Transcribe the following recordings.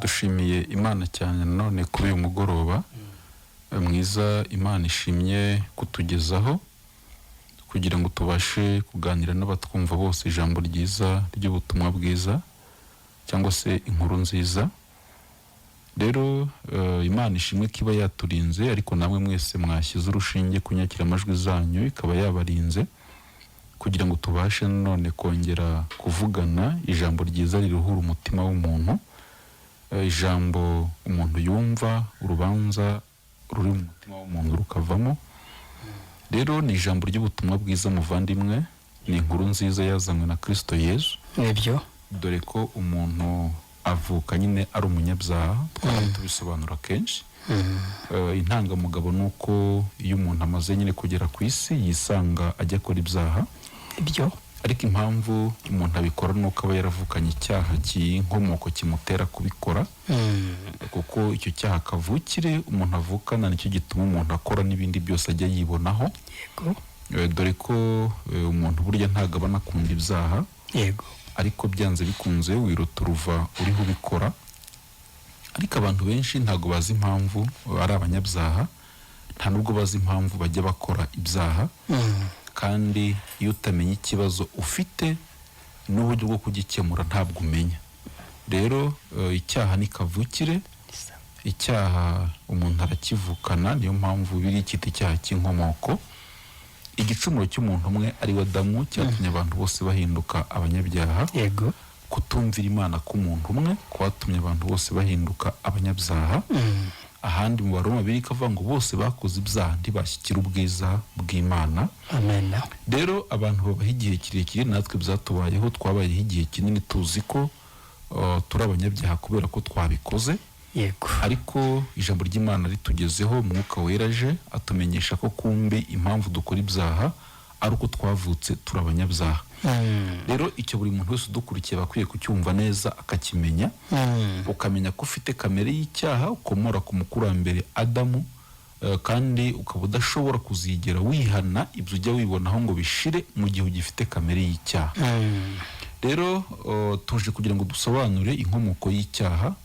dushimiye Imana cyane none kuri uyu mugoroba mwiza Imana ishimye kutugezaho kugira ngo tubashe kuganira n'abatwumva bose ijambo ryiza ry'ubutumwa bwiza cyangwa se inkuru nziza. Rero Imana ishimwe kiba yaturinze, ariko namwe mwese mwashyize urushinge kunyakira amajwi zanyu ikaba yabarinze kugira ngo tubashe none kongera kuvugana ijambo ryiza riruhura umutima w'umuntu, ijambo umuntu yumva urubanza ruri mu mutima w'umuntu rukavamo. Rero ni ijambo ry'ubutumwa bwiza muvandimwe, ni inkuru nziza yazanywe na Kristo Yesu. Nibyo, dore ko umuntu avuka nyine ari umunyabyaha, twari tubisobanura kenshi. Intangamugabo nuko iyo umuntu amaze nyine kugera ku isi yisanga ajya akora ibyaha. ibyo Ariko impamvu umuntu abikora nuko aba yaravukanye icyaha cy'inkomoko kimutera kubikora, kuko icyo cyaha kavukire umuntu avukana nicyo gituma umuntu akora n'ibindi byose ajya yibonaho. yego Dore ko umuntu burya ntabwo aba anakunda ibyaha, yego ariko byanze bikunze wirota uruva uriho ubikora. Ariko abantu benshi ntabwo bazi impamvu ari abanyabyaha, nta nubwo bazi impamvu bajya bakora ibyaha. Kandi iyo utamenya ikibazo ufite n'uburyo bwo kugikemura ntabwo umenya. Rero icyaha ni kavukire, icyaha umuntu arakivukana, niyo mpamvu biri cyita icyaha cy'inkomoko. Igicumuro cy'umuntu umwe ari we Adamu cyatumye abantu bose bahinduka abanyabyaha. yego Kutumvira Imana k'umuntu umwe kwatumye abantu bose bahinduka abanyabyaha. Ahandi mu Baroma kavuga ngo bose bakoze ibyaha ntibashyikira ubwiza bw'Imana. amen. Rero abantu babaho igihe kirekire, natwe byatubayeho, twabayeho igihe kinini tuzi ko turi abanyabyaha kubera ko twabikoze. yego Ariko ijambo ry'Imana ritugezeho, Mwuka Wera aje atumenyesha ko kumbe impamvu dukora ibyaha ari uko twavutse turi abanyabyaha. Rero icyo buri muntu wese udukurikiye bakwiye kucyumva neza akakimenya. Ukamenya ko ufite kamere y'icyaha ukomora ku mukurambere Adamu, kandi ukaba udashobora kuzigera wihana ibyo ujya wibonaho ngo bishire mu gihe ugifite kamere y'icyaha. Rero tuje kugira ngo dusobanure inkomoko y'icyaha,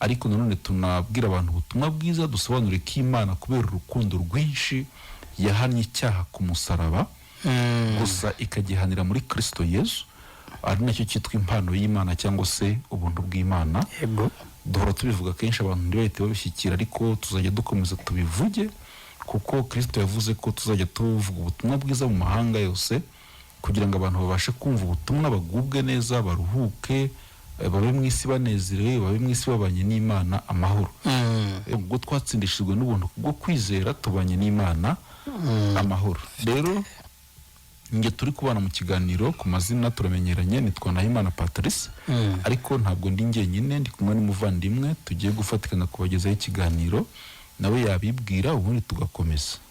ariko nanone tunabwira abantu ubutumwa bwiza, dusobanure ko Imana kubera urukundo rwinshi yahannye icyaha ku musaraba, gusa ikagihanira muri Kristo Yesu, ari nacyo cyitwa impano y'Imana cyangwa se ubuntu bw'Imana. yego Duhora tubivuga kenshi, abantu ntibahite babishyikira, ariko tuzajya dukomeza tubivuge, kuko Kristo yavuze ko tuzajya tuvuga ubutumwa bwiza mu mahanga yose kugira ngo abantu babashe kumva ubutumwa, bagubwe neza, baruhuke, babe mu isi banezerewe, babe mu isi babanye n'Imana amahoro. Ubwo twatsindishijwe n'ubuntu bwo kwizera tubanye n'Imana amahoro. Rero nge turi kubana mu kiganiro, ku mazina turamenyeranye, nitwa Nahimana Patrice. Ariko ntabwo ndi njyenyine, ndi kumwe n'umuvandimwe tugiye gufatikana kubagezaho ikiganiro, nawe yabibwira ubundi tugakomeza.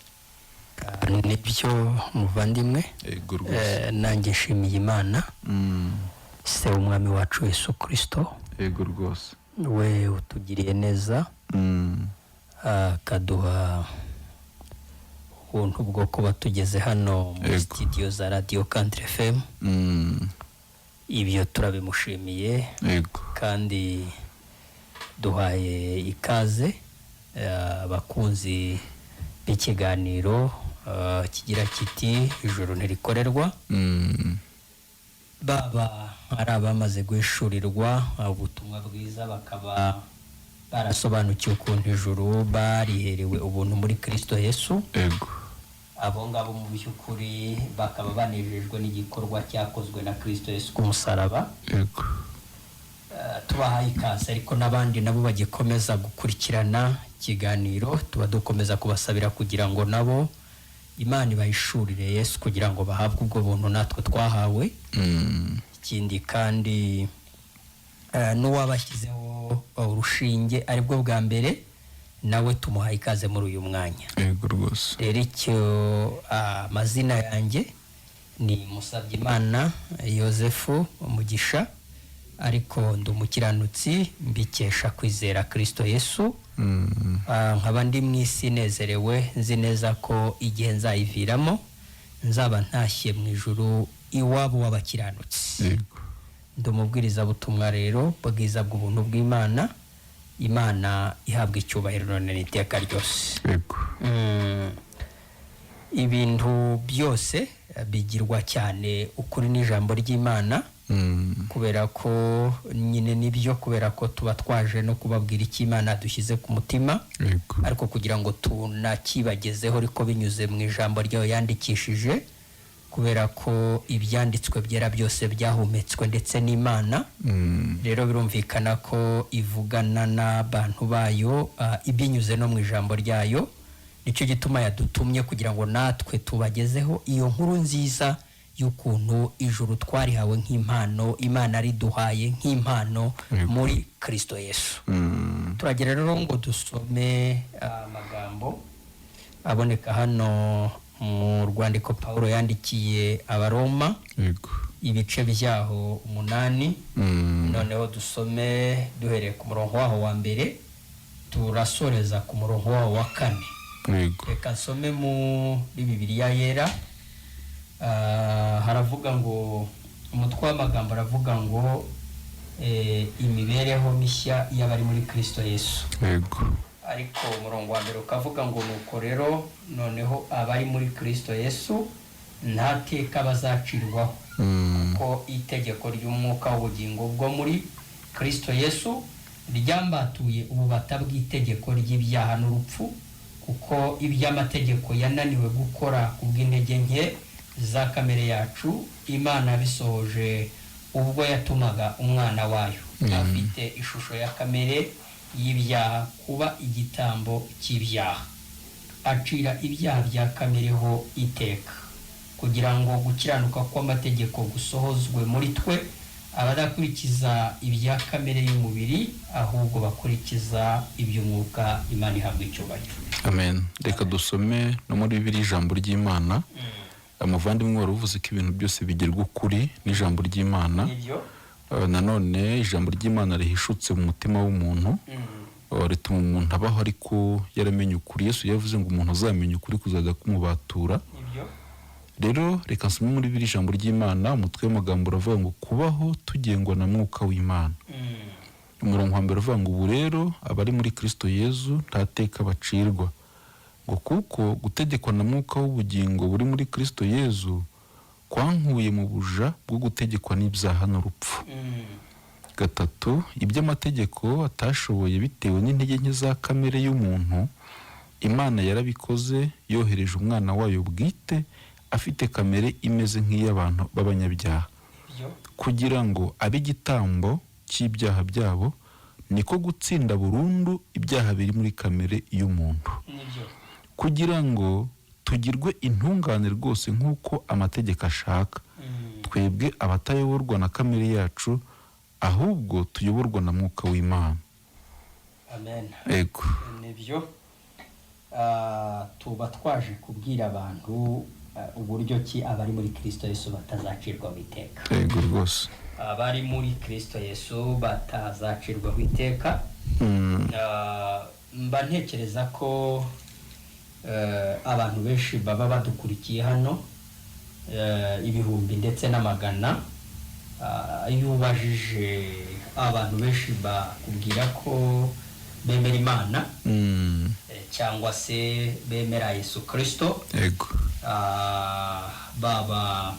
nibyo muvandimwe. Yego rwose. Nanjye nshimiye Imana, se umwami wacu Yesu Kristo, Yego rwose. we utugiriye neza, akaduha ubuntu bwo kuba tugeze hano muri Yego. studio za Radio Country FM. Ibyo turabimushimiye, Yego. kandi duhaye ikaze abakunzi b'ikiganiro kigira kiti ijoro ntirikorerwa. Baba ari abamaze guhishurirwa ubutumwa bwiza, bakaba barasobanukiwe ukuntu ijuru bariherewe ubuntu muri Kristo Yesu. Yego. Abo ngabo mu by'ukuri bakaba banejejwe n'igikorwa cyakozwe na Kristo Yesu ku musaraba. Yego. Tubahaye ikaze, ariko n'abandi nabo bagikomeza gukurikirana ikiganiro, tuba dukomeza kubasabira kugira ngo nabo Imana ibahishurire Yesu kugira ngo bahabwe ubwo buntu natwe twahawe. Ikindi kandi n'uwabashyizeho urushinge aribwo bwa mbere, nawe tumuhaye ikaze muri uyu mwanya. Yego rwose. Rero icyo amazina yanjye ni Musabyimana Yosefu Umugisha, ariko ndi umukiranutsi mbikesha kwizera Kristo Yesu. Nkaba ndi mu isi nezerewe, nzi neza ko igihe nzayiviramo nzaba ntashye mu ijuru iwabo w'abakiranutsi. Yego. Ndi umubwiriza butumwa rero bwiza bw'ubuntu bw'Imana, Imana ihabwa icyubahiro none n'iteka ryose. yego Ibintu byose bigirwa cyane ukuri n'ijambo ry'Imana, kubera ko nyine nibyo, kubera ko tuba twaje no kubabwira icyo Imana dushyize ku mutima, yego ariko kugira ngo tunakibagezeho ariko binyuze mu ijambo ryayo yandikishije, kubera ko ibyanditswe byera byose byahumetswe ndetse n'Imana. Rero birumvikana ko ivugana n'abantu bayo ibinyuze no mu ijambo ryayo. Nicyo gituma yadutumye kugira ngo natwe tubagezeho iyo nkuru nziza y'ukuntu ijuru twarihawe nk'impano, Imana riduhaye nk'impano muri Kristo Yesu. Turagira rero ngo dusome amagambo aboneka hano mu rwandiko Pawulo yandikiye Abaroma, yego ibice byaho 8. Noneho dusome duhereye ku murongo waho wa mbere turasoreza ku murongo waho wa 4. yego Reka nsome muri Bibiliya yera. Haravuga ngo, umutwe w'amagambo aravuga ngo imibereho mishya y'abari muri Kristo Yesu. yego Ariko umurongo wa mbere ukavuga ngo nuko rero noneho abari muri Kristo Yesu nta teka bazacirwaho, kuko itegeko ry'umwuka w'ubugingo bwo muri Kristo Yesu ryambatuye ububata bw'itegeko ry'ibyaha n'urupfu, kuko iby'amategeko yananiwe gukora kubw'intege nke za kamere yacu, Imana bisohoje ubwo yatumaga umwana wayo afite ishusho ya kamere y'ibyaha kuba igitambo cy'ibyaha, acira ibyaha bya kamere ho iteka, kugira ngo gukiranuka kw'amategeko gusohozwe muri twe, abadakurikiza ibya kamere y'umubiri ahubwo bakurikiza iby'umwuka. Imana ihabwa icyubahiro. amen. Reka dusome no muri Bibiliya ijambo ry'Imana. Umuvandimwe wari uvuze ko ibintu byose bigirwa ukuri n'ijambo ry'Imana. Nanone ijambo ry'Imana rihishutse mu mutima w'umuntu, rituma umuntu abaho ariko yaramenye ukuri. Yesu yavuze ngo umuntu azamenya ukuri kuzajya kumubatura. Rero reka nsome muri Bibiliya ijambo ry'Imana, umutwe w'amagambo uravuga ngo kubaho tugengwa na mwuka w'Imana. Umurongo wa mbere uvuga ngo ubu rero abari muri Kristo Yesu nta teka bacirwa, ngo kuko gutegekwa na mwuka w'ubugingo buri muri Kristo Yesu kwankuye mu buja bwo gutegekwa n'ibyaha n'urupfu. 3, iby'amategeko atashoboye bitewe n'intege nke za kamere y'umuntu, Imana yarabikoze yohereje umwana wayo bwite afite kamere imeze nk'iy'abantu b'abanyabyaha, kugira ngo abe igitambo cy'ibyaha byabo, niko gutsinda burundu ibyaha biri muri kamere y'umuntu, kugira ngo tugirwe intungane rwose nk'uko amategeko ashaka, twebwe abatayoborwa na kamere yacu, ahubwo tuyoborwa na mwuka w'Imana. Amen. Yego. Nibyo tuba twaje kubwira abantu uburyo ki abari muri Kristo Yesu batazacirwaho iteka. Yego rwose. Abari muri Kristo Yesu batazacirwaho iteka. Mba ntekereza ko abantu benshi baba badukurikiye hano, ibihumbi ndetse n'amagana, iyo ubajije abantu benshi bakubwira ko bemera Imana, cyangwa se bemera Yesu Kristo. Yego. Baba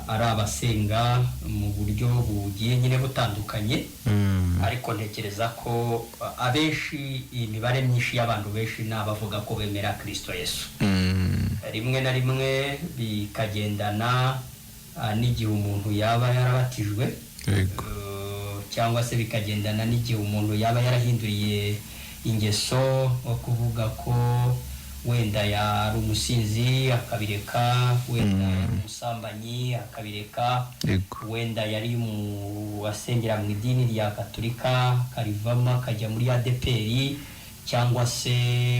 ari abasenga mu buryo bugiye nyine butandukanye, ariko ntekereza ko abenshi, imibare myinshi y'abantu benshi ni abavuga ko bemera Kristo Yesu. Rimwe na rimwe bikagendana n'igihe umuntu yaba yarabatijwe, cyangwa se bikagendana n'igihe umuntu yaba yarahinduriye ingeso, nko kuvuga ko wenda yari umusinzi akabireka, wenda yari umusambanyi akabireka, wenda yari wasengera mu idini rya Gatolika akarivamo akajya muri ADPR, cyangwa se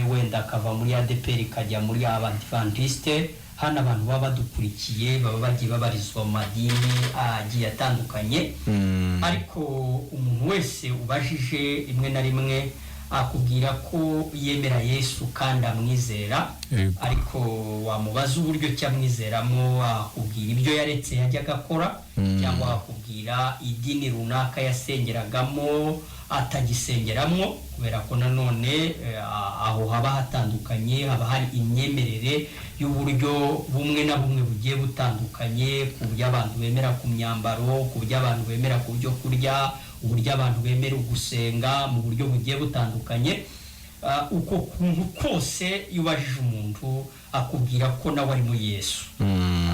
wenda akava muri ADPR akajya muri Abadventiste. Hano abantu baba badukurikiye baba bagiye babarizwa mu madini agiye atandukanye, ariko umuntu wese ubajije rimwe na rimwe akubwira ko yemera Yesu kandi amwizera, ariko wamubaza uburyo cyamwizeramo, akubwira ibyo yaretse yajyaga akora, cyangwa akubwira idini runaka yasengeragamo, atagisengeramo, kubera ko nanone aho haba hatandukanye, haba hari imyemerere y'uburyo bumwe na bumwe bugiye butandukanye, ku buryo abantu bemera ku myambaro, ku buryo abantu bemera ku byo kurya, uburyo abantu bemera gusenga mu buryo bugiye butandukanye. Uko kuntu kose iyo ubajije umuntu akubwira ko nawe ari muri Yesu,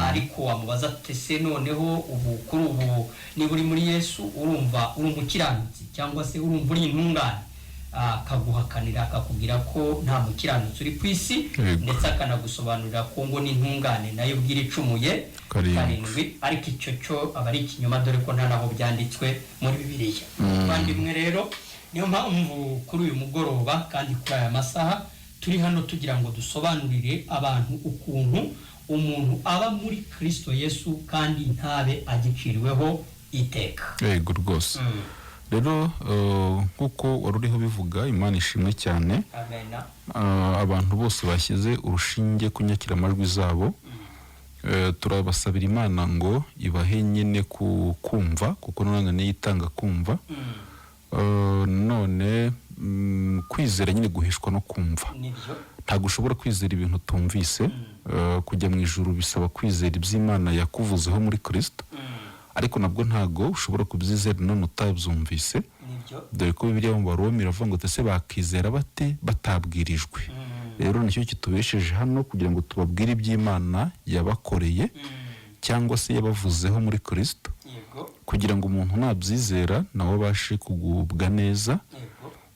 ariko wamubaza ati se noneho ubu kuri ubu niba uri muri Yesu urumva uri umukiranutsi cyangwa se urumva uri intungane, akaguhakanira akakubwira ko nta mukiranutsi uri ku isi, ndetse akanagusobanurira ko ngo n'intungane nayo bwira icumuye karindwi, ariko icyo cyo aba ari ikinyoma, dore ko nta naho byanditswe muri Bibiliya. Bandimwe rero, niyo mpamvu kuri uyu mugoroba kandi kuri aya masaha turi hano tugira ngo dusobanurire abantu ukuntu umuntu aba muri Kristo Yesu kandi ntabe agiciriweho iteka. Yego rwose. Rero nkuko wari uriho bivuga, Imana ishimwe cyane. Amen. Abantu bose bashyize urushinge ku nyakiramajwi zabo, turabasabira Imana ngo ibahe nyine kumva, kuko none niyo itanga kumva. None kwizera nyine guhishwa no kumva. Ntabwo ushobora kwizera ibintu utumvise. Kujya mu ijuru bisaba kwizera iby'Imana yakuvuzeho muri Kristo, ariko nabwo ntabwo ushobora kubyizera none utabyumvise, dore ko Bibiliya mu Baroma iravuga ngo ese bakizera bate batabwirijwe. Rero nicyo kitubesheje hano, kugira ngo tubabwire iby'Imana yabakoreye cyangwa se yabavuzeho muri Kristo, kugira ngo umuntu nabyizera nawe abashe kugubwa neza,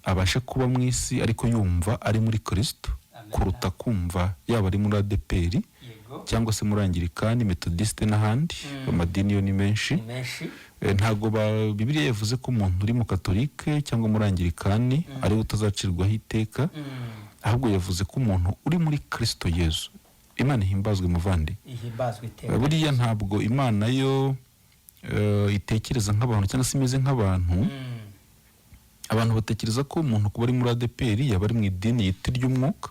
abashe kuba mu isi ariko yumva ari muri Kristo, kuruta kumva yaba ari muri ADPR cyangwa se muri Anglikani, Methodiste n'ahandi. Amadini yo ni menshi. Ntago Bibiliya yavuze ko umuntu uri mu Katolike cyangwa muri Anglikani ari utazacirwaho iteka, ahubwo yavuze ko umuntu uri muri Kristo Yesu. Imana ihimbazwe muvandi. Buriya ntabwo Imana yo itekereza nk'abantu cyangwa se imeze nk'abantu. Abantu batekereza ko umuntu kuba ari muri ADPR yaba ari mu idini yita ry'umwuka,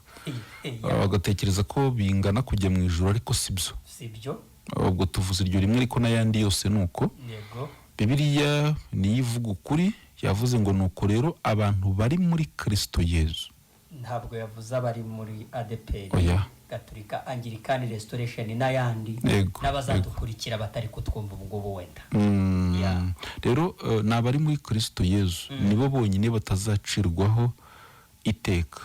bagatekereza ko bingana kujya mu ijuru, ariko sibyo. Ubwo tuvuze iryo rimwe, ariko n'ayandi yose nuko. Bibiliya niyo ivuga ukuri, yavuze ngo nuko rero abantu bari muri Kristo Yesu. Ntabwo yavuze abari muri ADPR, Gatolika, Anglikani, Restoration n'ayandi n'abazadukurikira batari kutwumva ubwo wenda. Rero nabari muri Kristo Yesu nibo bonyine batazacirwaho iteka.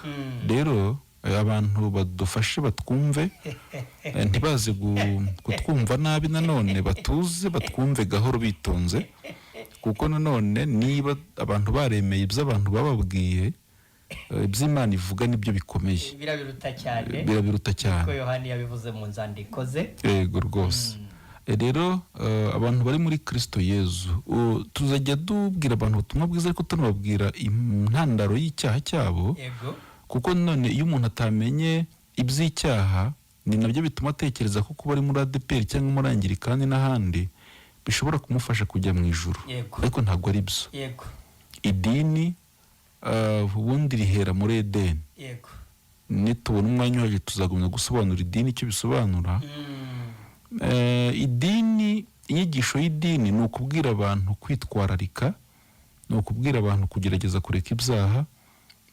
Rero abantu badufashe batwumve, ntibaze kutwumva nabi, nanone batuze batwumve gahoro bitonze, kuko nanone niba abantu baremeye ibyo abantu bababwiye, iby'Imana ivuga nibyo bikomeye, birabiruta cyane. Ko Yohani yabivuze mu nzandiko ze. Yego rwose. Rero abantu bari muri Kristo Yesu tuzajya dubwira abantu ubutumwa bwiza, ariko tunababwira intandaro y'icyaha cyabo. Kuko none iyo umuntu atamenye iby'icyaha, ni nabyo bituma atekereza ko kuba ari muri ADPR cyangwa muri Anglikani n'ahandi bishobora kumufasha kujya mu ijuru, ariko ntabwo ari byo. Idini ubundi rihera muri Edeni. Nitubona umwanya uhagije tuzagumya gusobanura idini icyo bisobanura. Idini, inyigisho y'idini ni ukubwira abantu kwitwararika, ni ukubwira abantu kugerageza kureka ibyaha,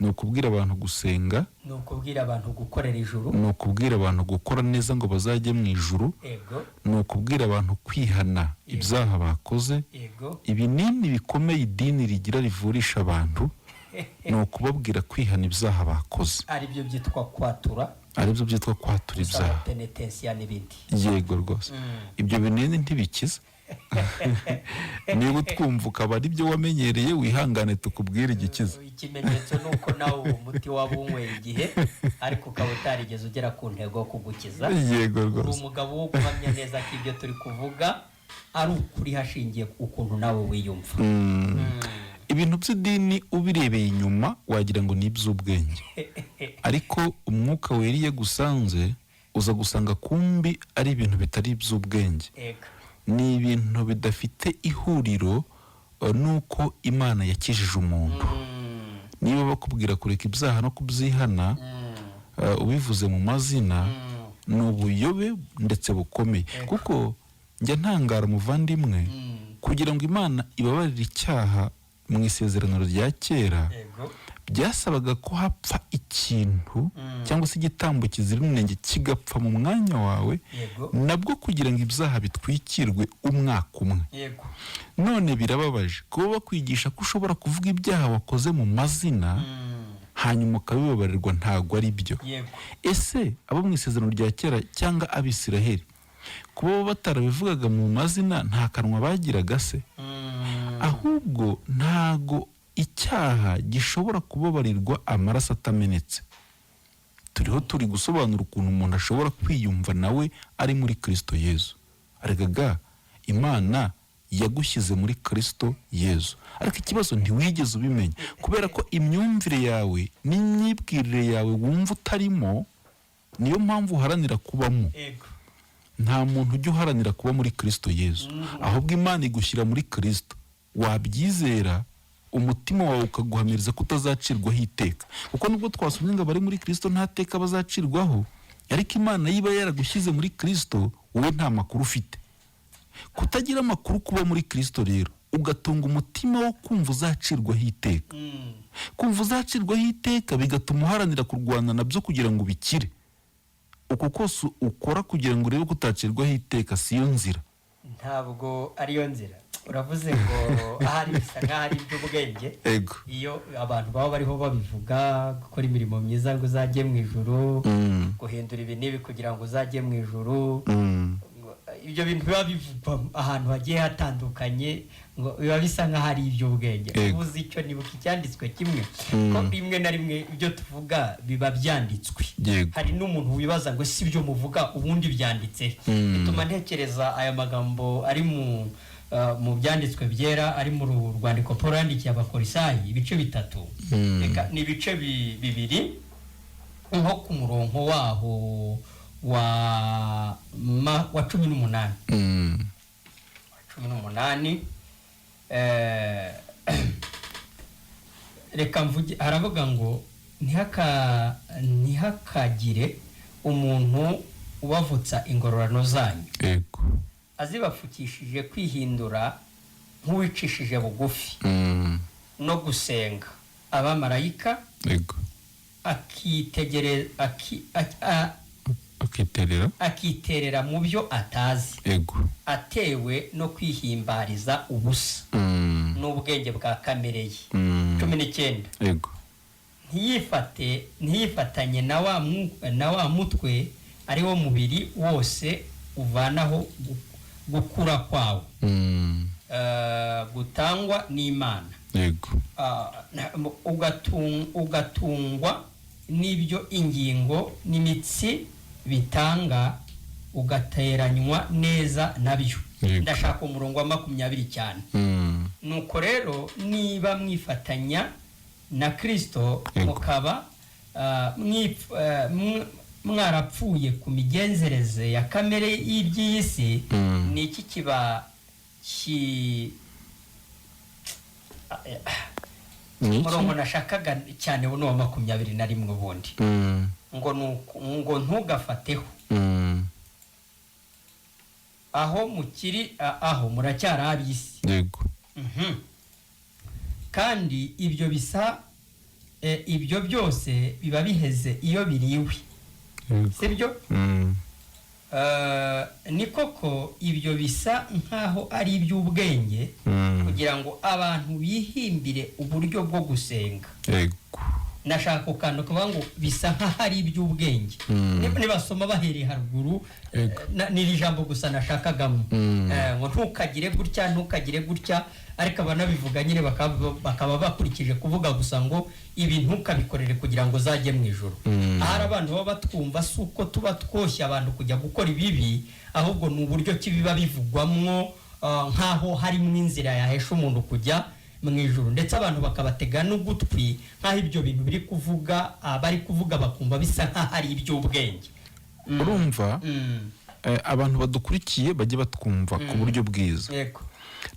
ni ukubwira abantu gusenga, ni ukubwira abantu gukorera ijuru, ni ukubwira abantu gukora neza ngo bazajye mu ijuru, ni ukubwira abantu kwihana ibyaha bakoze. Ibinini bikomeye idini rigira rivurisha abantu ni ukubabwira kwihana ibyaha bakoze, aribyo byitwa kwatura, ibyaha. Yego rwose. Ibyo binini ntibikiza. Niba utwumva ukaba ari byo wamenyereye, wihangane tukubwire igikiza. Ikimenyetso ni uko nawe uwo muti waba unyweye igihe, ariko ukaba utarigeze ugera ku ntego yo kugukiza. Yego rwose. Uri umugabo wo guhamya neza ko ibyo turi kuvuga ari ukuri, hashingiye ukuntu nawe wiyumva. Ibintu by'idini ubirebeye inyuma wagira ngo ni iby'ubwenge, ariko umwuka weriye gusanze uza gusanga kumbi ari ibintu bitari iby'ubwenge. Ni ibintu bidafite ihuriro nuko Imana yakijije umuntu. Niba bakubwira kureka ibyaha no kubyihana, ubivuze mu mazina, ni ubuyobe ndetse bukomeye. Kuko njya ntangara muvandimwe, kugira ngo Imana ibabarire icyaha mu isezerano rya kera yego byasabaga ko hapfa ikintu cyangwa se igitambo kizira inenge kigapfa mu mwanya wawe, yego nabwo kugira ngo ibyaha bitwikirwe umwaka umwe. yego None birababaje kuba bakwigisha ko ushobora kuvuga ibyaha wakoze mu mazina hanyuma ukabibabarirwa, ntago ari byo. yego Ese abo mu isezerano rya kera cyangwa abisiraheli kuba batarabivugaga mu mazina nta kanwa bagiraga se? Ahubwo ntago icyaha gishobora kubabarirwa amaraso atamenetse. Turiho turi gusobanura ukuntu umuntu ashobora kwiyumva nawe ari muri Kristo Yezu. Aragaga Imana yagushyize muri Kristo Yezu, ariko ikibazo ntiwigeze ubimenya kubera ko imyumvire yawe n'imyibwirire yawe wumva utarimo, niyo mpamvu uharanira kubamo. yego Nta muntu ujya uharanira kuba muri Kristo Yezu, ahubwo Imana igushyira muri Kristo. Wabyizera umutima wawe ukaguhamiriza ko utazacirwaho iteka, kuko nubwo twasomye ngo abari muri Kristo nta teka bazacirwaho, ariko Imana yiba yaragushyize muri Kristo wowe nta makuru ufite. Kutagira amakuru kuba muri Kristo rero ugatunga umutima wo kumva uzacirwaho iteka. Kumva uzacirwaho iteka bigatuma uharanira kurwana nabyo kugira ngo bikire. Uko kose ukora kugira ngo urebe ko utacirwaho iteka siyo nzira. ntabwo ariyo nzira. Uravuze ngo ahari bisa nk'aho ari iby'ubwenge. Ego. Iyo abantu baba bariho babivuga, gukora imirimo myiza ngo uzajye mu ijuru, guhindura ibi n'ibi kugira ngo uzajye mu ijuru, ibyo bintu biba bivugwa ahantu hagiye hatandukanye, ngo biba bisa nk'aho ari iby'ubwenge. Ubuze icyo nibuka icyanditswe kimwe, ko rimwe na rimwe ibyo tuvuga biba byanditswe. Hari n'umuntu wibaza ngo si ibyo muvuga ubundi byanditse. Bituma ntekereza aya magambo ari mu byanditswe byera, ari mu rwandiko Paulo yandikiye Abakorisayi, ibice 3. Reka ni ibice bibiri, nko ku murongo waho wa 18. 18. Reka mvuge, aravuga ngo ntihakagire umuntu ubavutsa ingororano zanyu, Ego. azibapfukishije kwihindura nk'uwicishije bugufi no gusenga abamarayika, Ego. akiterera mu byo atazi, Ego. atewe no kwihimbariza ubusa n'ubwenge bwa kamere ye. 19. Ego. ntiyifatanye na wa mutwe ari wo mubiri wose uvanaho gukura kwawo, gutangwa n'Imana. Ego. Ugatungwa n'ibyo ingingo n'imitsi bitanga, ugateranywa neza nabyo. Ndashaka umurongo wa 20 cyane. Nuko rero niba mwifatanya na Kristo, mukaba mwarapfuye ku migenzereze ya kamere y'iby'isi, ni iki kiba umurongo nashakaga cyane buno wa 21 ubundi, ngo ntugafateho aho mukiri, aho muracyari ab'isi. Yego. Kandi ibyo byose biba biheze iyo biriwe, sibyo? Ni koko ibyo bisa nkaho ari iby'ubwenge, kugira ngo abantu bihimbire uburyo bwo gusenga. Yego. Nashaka ukanda kuvuga ngo bisa nkaho ari iby'ubwenge. Nibasoma bahereye haruguru, n'iri jambo gusa nashakagamo, ngo ntukagire gutya ntukagire gutya, ariko abanabivuga nyine bakaba bakurikije kuvuga gusa ngo ibi ntukabikorere kugira ngo uzajye mu ijuru. Ahari abantu baba batwumva si uko tuba twoshya abantu kujya gukora ibibi, ahubwo ni uburyo kibiba bivugwamwo nkaho harimo inzira yahesha umuntu kujya mu ijuru, ndetse abantu bakabatega n'ugutwi nkaho ibyo bintu biri kuvuga, bari kuvuga bakumva bisa nkaho ari iby'ubwenge. Urumva, abantu badukurikiye bajye batwumva ku buryo bwiza. Yego.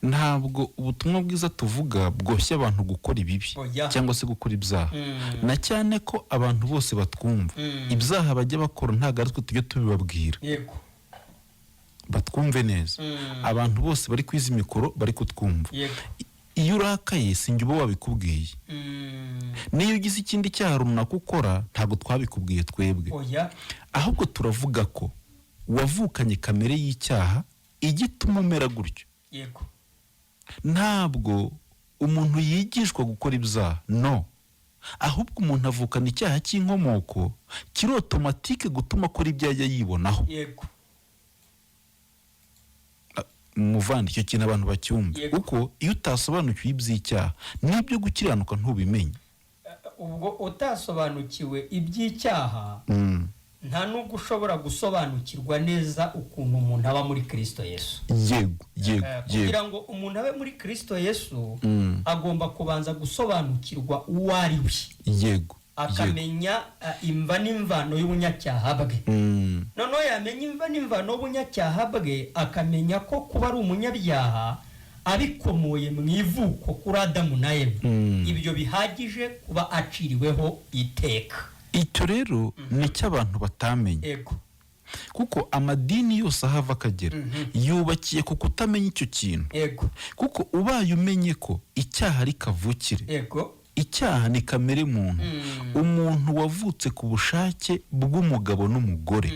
Ntabwo ubutumwa bwiza tuvuga bwoshya abantu gukora ibibi cyangwa se gukora ibyaha, na cyane ko abantu bose batwumva. Ibyaha bajya bakora ntabwo ari twe tujye tubibabwira. Yego. Batwumve neza. Abantu bose bari kwiza mikoro bari kutwumva. Yego. iyo urakaye sinjye uba wabikubwiye, niyo ugize ikindi cyaha runaka ukora ntabwo twabikubwiye twebwe, ahubwo turavuga ko wavukanye kamere y'icyaha igituma umera gutyo. yego, ntabwo umuntu yigishwa gukora ibyaha, no, ahubwo umuntu avukana icyaha cy'inkomoko kiri otomatike gutuma akora ibyo yajya yibonaho. yego, muvandi icyo kintu abantu bacyumva, kuko iyo utasobanukiwe iby'icyaha n'ibyo gukiranuka ntubimenye. ubwo utasobanukiwe iby'icyaha nta nubwo ushobora gusobanukirwa neza ukuntu umuntu aba muri Kristo Yesu. yego kugira ngo umuntu abe muri Kristo Yesu agomba kubanza gusobanukirwa uwo ari we, yego, akamenya imva n'imvano y'ubunyacyaha bwe. noneho yamenya imva n'imvano y'ubunyacyaha bwe, akamenya ko kuba ari umunyabyaha abikomoye mu ivuko kuri Adamu na Eva, ibyo bihagije kuba aciriweho iteka. icyo rero nicyo abantu batamenye. yego, kuko amadini yose ahava akagera yubakiye ku kutamenya icyo kintu. yego, kuko ubaye umenye ko icyaha ari kavukire, yego, icyaha ni kamere muntu. umuntu wavutse ku bushake bw'umugabo n'umugore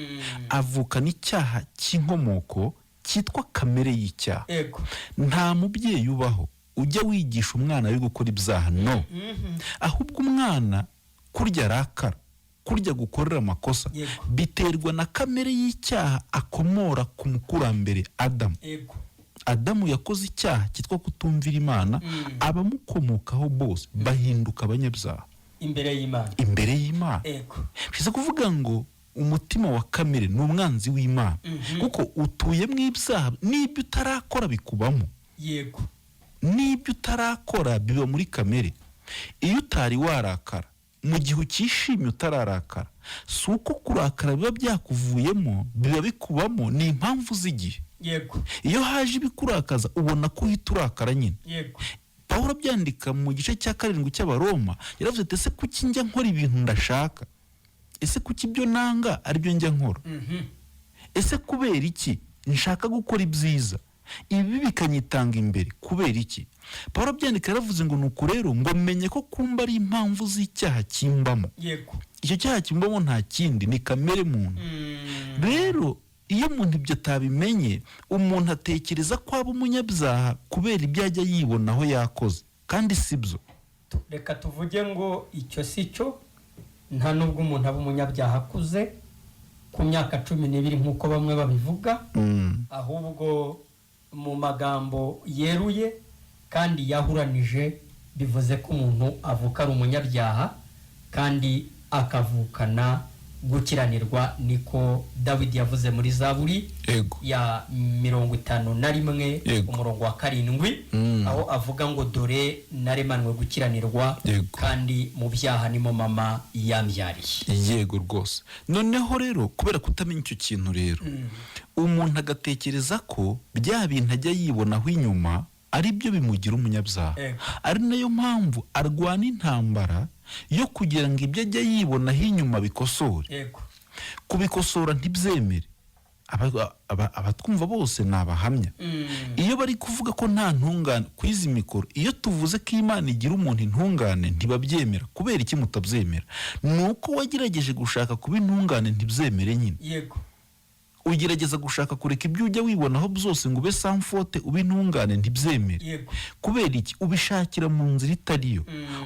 avukana icyaha cy'inkomoko cyitwa kamere y'icyaha. yego, nta mubyeyi ubaho ujya wigisha umwana we gukora ibyaha, no, ahubwo umwana kurya arakara, kurya gukorera amakosa, biterwa na kamere y'icyaha akomora ku mukurambere Adamu. yego, Adamu yakoze icyaha cyitwa kutumvira Imana, abamukomokaho bose bahinduka abanyabyaha imbere y'Imana. yego, bishatse kuvuga ngo umutima wa kamere ni umwanzi w'Imana, kuko utuye mu ibyaha, n'ibyo utarakora bikubamo. yego, n'ibyo utarakora biba muri kamere. iyo utari warakara, mu gihe ukishimye utararakara, si uko kurakara biba byakuvuyemo, biba bikubamo, ni impamvu z'igihe. yego, iyo haje ibikurakaza ubona ko uhita urakara nyine. yego, Pawulo abyandika mu gice cya 7 cy'Abaroma, yaravuze ati ese kuki njya nkora ibintu ndashaka? Ese kuki ibyo nanga ari byo njya nkora? Ese kubera iki nshaka gukora ibyiza, ibi bikanyitanga imbere? kubera iki? Pawulo abyandika yaravuze ngo nuko rero ngo menye ko kumba ari impamvu z'icyaha kimbamo. yego, icyo cyaha kimbamo nta kindi, ni kamere muntu. rero iyo umuntu ibyo atabimenye, umuntu atekereza ko aba umunyabyaha kubera ibyo ajya yibonaho yakoze, kandi si byo. reka tuvuge ngo icyo si cyo. nta nubwo umuntu aba umunyabyaha akuze ku myaka 12 nk'uko bamwe babivuga, ahubwo mu magambo yeruye kandi yahuranije bivuze ko umuntu avuka ari umunyabyaha kandi akavukana gukiranirwa, niko Dawidi yavuze muri Zaburi ya 51 umurongo wa 7, aho avuga ngo dore naremanwe gukiranirwa, kandi mu byaha nimo mama yambyariye. yego rwose. noneho rero kubera kutamenya icyo kintu rero, umuntu agatekereza ko bya bintu ajya yibonaho inyuma ari byo bimugira umunyabyaha. ari nayo mpamvu arwana intambara yo kugira ngo ibyo ajya yibonaho inyuma bikosore. kubikosora ntibyemere. abatwumva bose ni abahamya. iyo bari kuvuga ko nta ntungane ku izi mikoro, iyo tuvuze ko Imana igira umuntu intungane ntibabyemera. kubera iki mutabyemera? ni uko wagerageje gushaka kuba intungane ntibyemere nyine. yego, ugerageza gushaka kureka ibyo ujya wibonaho byose ngo ube samfote ube intungane ntibyemere. kubera iki? ubishakira mu nzira itariyo.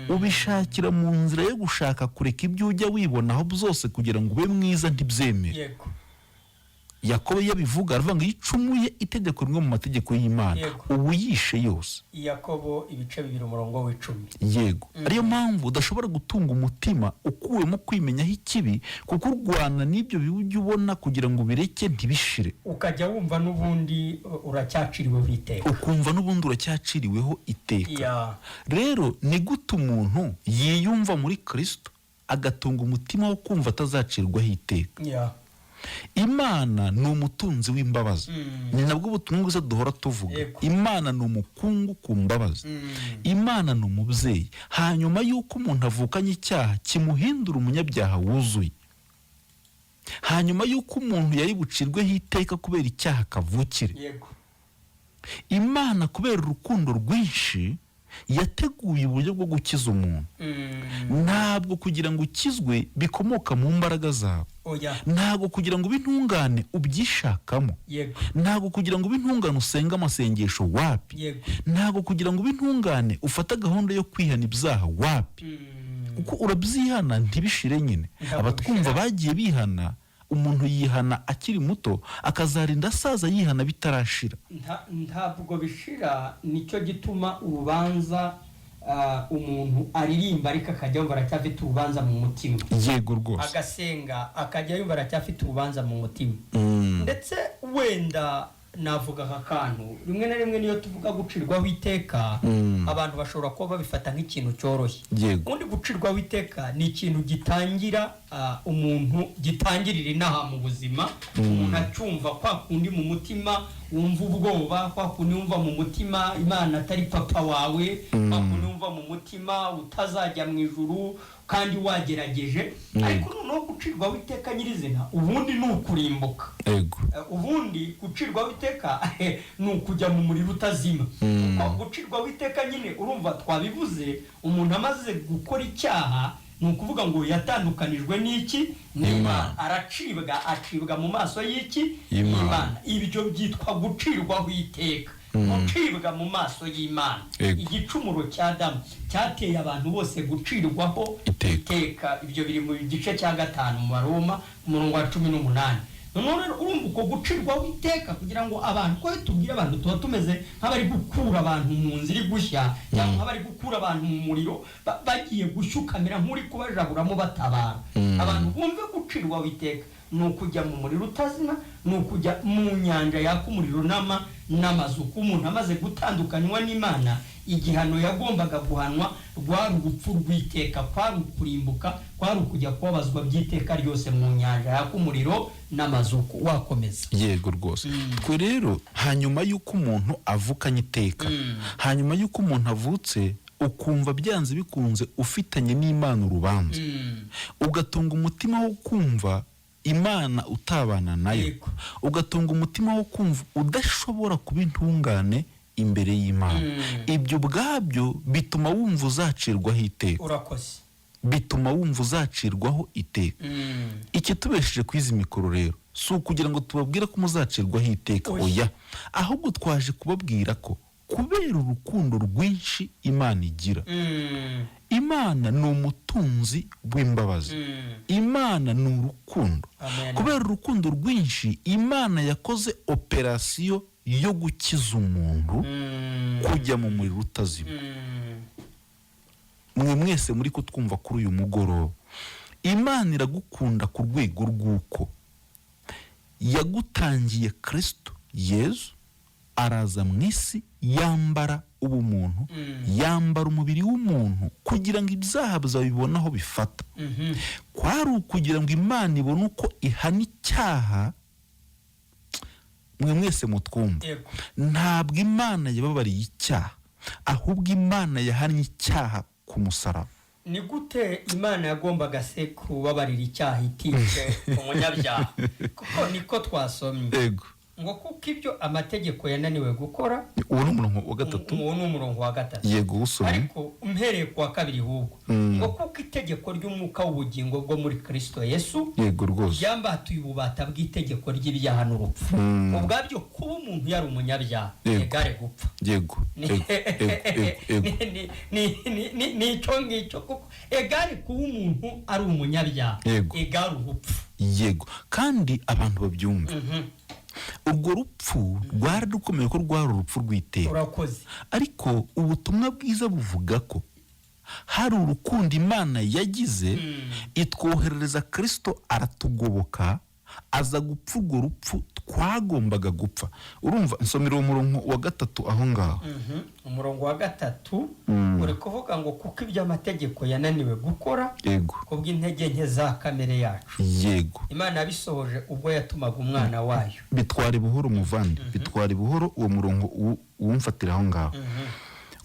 ubishakira mu nzira yo gushaka kureka ibyo ujya wibonaho byose kugira ngo ube mwiza ntibyemere. Yakobo yabivuga aravuga ngo icumuye itegeko rimwe mu mategeko y'Imana ubu yishe yose. Yakobo ibice 2 umurongo w'10. yego, ariyo mpamvu udashobora gutunga umutima ukuwemo kwimenyaho ikibi, kuko urwana n'ibyo biujya ubona kugira ngo bireke ntibishire. ukajya wumva n'ubundi uracyaciriweho iteka. ukumva n'ubundi uracyaciriweho iteka. rero ni gute umuntu yiyumva muri Kristo agatunga umutima wo kumva atazacirwaho iteka? Imana ni umutunzi w'imbabazi. ni nabwo ubutumwa bwiza duhora tuvuga. Imana ni umukungu ku mbabazi. Imana ni umubyeyi. hanyuma y'uko umuntu avukanye icyaha kimuhindura umunyabyaha wuzuye, hanyuma y'uko umuntu yari bucirweho iteka kubera icyaha kavukire, Imana kubera urukundo rwinshi yateguye uburyo bwo gukiza umuntu. Ntabwo kugira ngo ukizwe bikomoka mu mbaraga zawe, ntabwo kugira ngo ubintungane ubyishakamo, ntabwo kugira ngo ubintungane usenga amasengesho, wapi, ntabwo kugira ngo ubintungane ufata gahunda yo kwihana ibyaha, wapi, kuko urabyihana ntibishire nyine. Abatwumva bagiye bihana, umuntu yihana akiri muto akazarinda asaza yihana bitarashira, ntabwo bishira. Nicyo gituma urubanza umuntu aririmba ariko akajya yumva aracyafite urubanza mu mutima. Yego rwose. Agasenga akajya yumva aracyafite urubanza mu mutima. Ndetse wenda navuga akantu rimwe na rimwe niyo tuvuga gucirwaho iteka, abantu bashobora kuba babifata nk'ikintu cyoroshye. Ubundi gucirwaho iteka ni ikintu gitangira umuntu gitangirira inaha mu buzima. Umuntu acyumva kwa kundi mu mutima wumva ubwoba, kwa kundi wumva mu mutima Imana atari papa wawe, kwa kundi wumva mu mutima utazajya mu ijuru kandi wagerageje. Ariko noneho gucirwaho iteka nyirizina ubundi ni ukurimbuka. Ubundi gucirwaho iteka ni ukujya mu muriro utazima. Gucirwaho iteka nyine urumva twabivuze, umuntu amaze gukora icyaha ni ukuvuga ngo yatandukanijwe n'iki? N'Imana. Acibwa mu maso y'iki? Imana. Ibyo byitwa gucirwaho iteka, gucibwa mu maso y'Imana. Igicumuro cya Adamu cyateye abantu bose gucirwaho iteka. Ibyo biri mu gice cya 5 mu Baroma umurongo wa 18. None urumva uko gucirwaho iteka kugira ngo abantu ko tubwira abantu tuba tumeze nk'abari gukura abantu mu nzira gushya, cyangwa nk'abari gukura abantu mu muriro bagiye gushyukamira nk'uri kubajaburamo batabara. Abantu bumve gucirwaho iteka ni ukujya mu muriro utazima, ni ukujya mu nyanja yaka umuriro n'amazuku. Umuntu amaze gutandukanywa n'Imana, igihano yagombaga guhanwa rwari urupfu rw'iteka, kwari ukurimbuka, kwari ukujya kubabazwa by'iteka ryose mu nyanja yaka umuriro n'amazuku. Wakomeza. Yego rwose. Twe rero hanyuma y'uko umuntu avukanye iteka, hanyuma y'uko umuntu avutse ukumva byanze bikunze ufitanye n'Imana urubanza, ugatunga umutima wo kumva Imana utabana nayo, ugatunga umutima wo kumva udashobora kuba intungane imbere y'Imana. Ibyo bwabyo bituma wumva uzacirwaho iteka. Urakoze. Bituma wumva uzacirwaho iteka. Ikitubesheje kwiza mikoro rero si ukugira ngo tubabwire ko muzacirwaho iteka, oya, ahubwo twaje kubabwira ko kubera urukundo rwinshi Imana igira. Imana ni umutunzi w'imbabazi. Imana ni urukundo. Kubera urukundo rwinshi Imana yakoze operasiyo yo gukiza umuntu kujya mu muriro utazima. Mwe mwese muri ko twumva kuri uyu mugoroba, Imana iragukunda ku rwego rw'uko yagutangiye Kristo Yesu, araza mu isi yambara ubumuntu, yambara umubiri w'umuntu kugira ngo ibyaha byawe bibone aho bifata. Kwari ukugira ngo Imana ibone uko ihana icyaha. Mwe mwese mutwumva, ntabwo Imana yababariye icyaha, ahubwo Imana yahannye icyaha ku musaraba. Ni gute Imana yagombaga se kubabarira icyaha itishe umunyabyaha? Kuko niko twasomye ngo kuko ibyo amategeko yananiwe gukora. Uwo ni umurongo wa 3. Uwo ni umurongo wa 3. Yego usomye. Ariko umpereye ku wa 2 hubwo ngo kuko itegeko ry'umwuka w'ubugingo bwo muri Kristo Yesu, yego rwose, yambatuye ububata bw'itegeko ry'ibyaha n'urupfu. Ubwabyo kuba umuntu yari umunyabyaha egare gupfa. Yego. Ni icyo ngicyo kuko egare kuba umuntu ari umunyabyaha egare urupfu. Yego, kandi abantu babyumva. Urwo rupfu rwari rukomeye ko rwari urupfu rw'iteka. Urakoze. Ariko ubutumwa bwiza buvuga ko hari urukundo Imana yagize, itwoherereza Kristo aratugoboka, aza gupfa urwo rupfu twagombaga gupfa. Urumva nsomera uwo murongo wa 3 aho ngaho. Umurongo wa 3 uri kuvuga ngo kuko ibyo amategeko yananiwe gukora, yego, kubw'intege nke za kamere yacu, yego, Imana yabisohoje ubwo yatumaga umwana wayo. Bitware buhoro muvandi, bitware buhoro uwo murongo uwumfatira aho ngaho.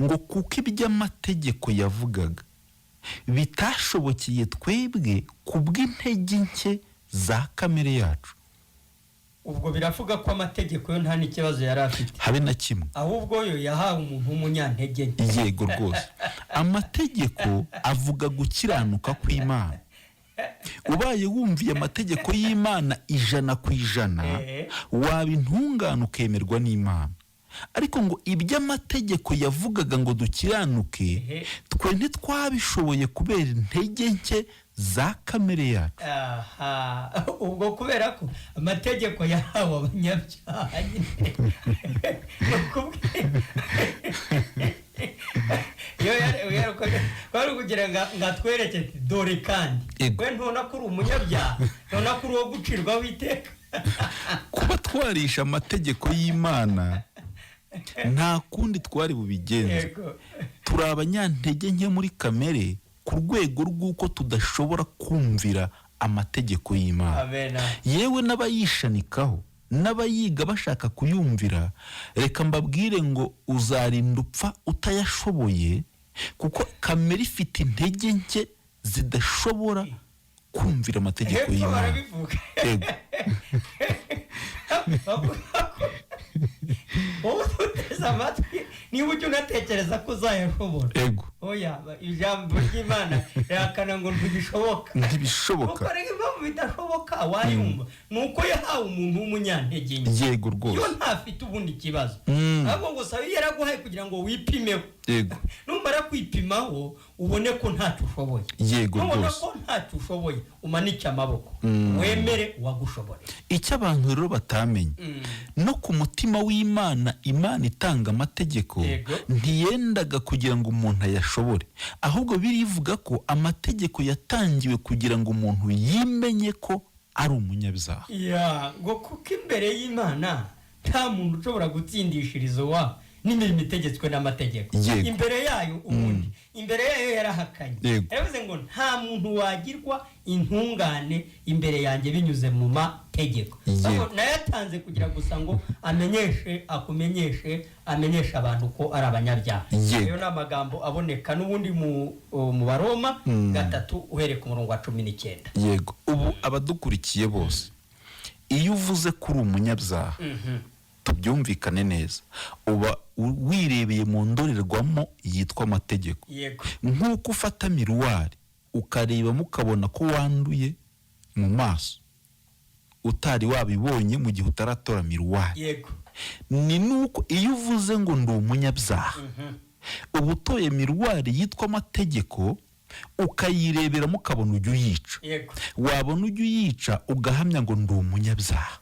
Ngo kuko ibyo amategeko yavugaga bitashobokeye twebwe kubw'intege nke za kamere yacu. ubwo biravuga ko amategeko yo nta n'ikibazo yari afite habe na kimwe, ahubwo yo yahawe umuntu w'umunyantege nke. yego rwose. Amategeko avuga gukiranuka kw'Imana. Ubaye wumviye amategeko y'Imana 100%, waba intungane ukemerwa n'Imana. Ariko ngo iby'amategeko yavugaga ngo dukiranuke, twe ntitwabishoboye kubera intege nke za kamere yacu. Aha, ubwo kubera ko amategeko yahawe abanyabyaha nyine. Kwari kugira ngo atwereke dore kandi we ntubona ko uri umunyabyaha, ntubona ko uri uwo gucirwaho iteka. Kuba twarisha amategeko y'Imana nta kundi twari bubigenze. Turi abanyantege nke muri kamere ku rwego rw'uko tudashobora kumvira amategeko y'Imana. Yewe n'abayishanikaho n'abayiga bashaka kuyumvira, reka mbabwire ngo uzarinda upfa utayashoboye, kuko kamere ifite intege nke zidashobora kumvira amategeko y'Imana. Wowe uteze amatwi niba ujya unatekereza ko uzayashobora. Oya, ijambo ry'Imana rihakana ngo ntibishoboka. Ntibishoboka. Kuko rero impamvu bidashoboka wayumva nuko yahawe umuntu w'umunyantege nke. Yego rwose. Iyo ntafite ubundi kibazo. Ahubwo gusa yaraguhaye kugira ngo wipimeho. Yego. Numara kwipimaho ubone ko ntacyo ushoboye. Yego rwose. Ubona ko ntacyo ushoboye umanike amaboko. Wemere wagushobore. Icyo abantu rero batamenye, no ku mutima w'Imana, Imana itanga amategeko ntiyendaga kugira ngo umuntu ayashobore, ahubwo birivuga ko amategeko yatangiwe kugira ngo umuntu yimenye ko ari umunyabyaha. Ngo kuko imbere y'Imana nta muntu ushobora gutsindishiriza wa n'imirimo itegetswe n'amategeko. Imbere yayo ubundi, imbere yayo yarahakanye. Yavuze ngo nta muntu wagirwa intungane imbere yanjye binyuze mu mategeko. Nayatanze kugira gusa ngo amenyeshe abantu ko ari abanyabyaha. Iyo ni amagambo aboneka n'ubundi mu Baroma 3 uhereye ku murongo wa 19. Yego. Ubu abadukurikiye bose, iyo uvuze ko uri umunyabyaha, tubyumvikane neza, uba wirebeye mu ndorerwamo yitwa amategeko. Nk'uko ufata miruwari ukarebamo ukabona ko wanduye mu maso utari wabibonye mu gihe utaratora miruwari, ni nuko iyo uvuze ngo ndi umunyabyaha, uba utoye miruwari yitwa amategeko ukayireberamo ukabona ujya uyica. Wabona ujya uyica ugahamya ngo ndi umunyabyaha.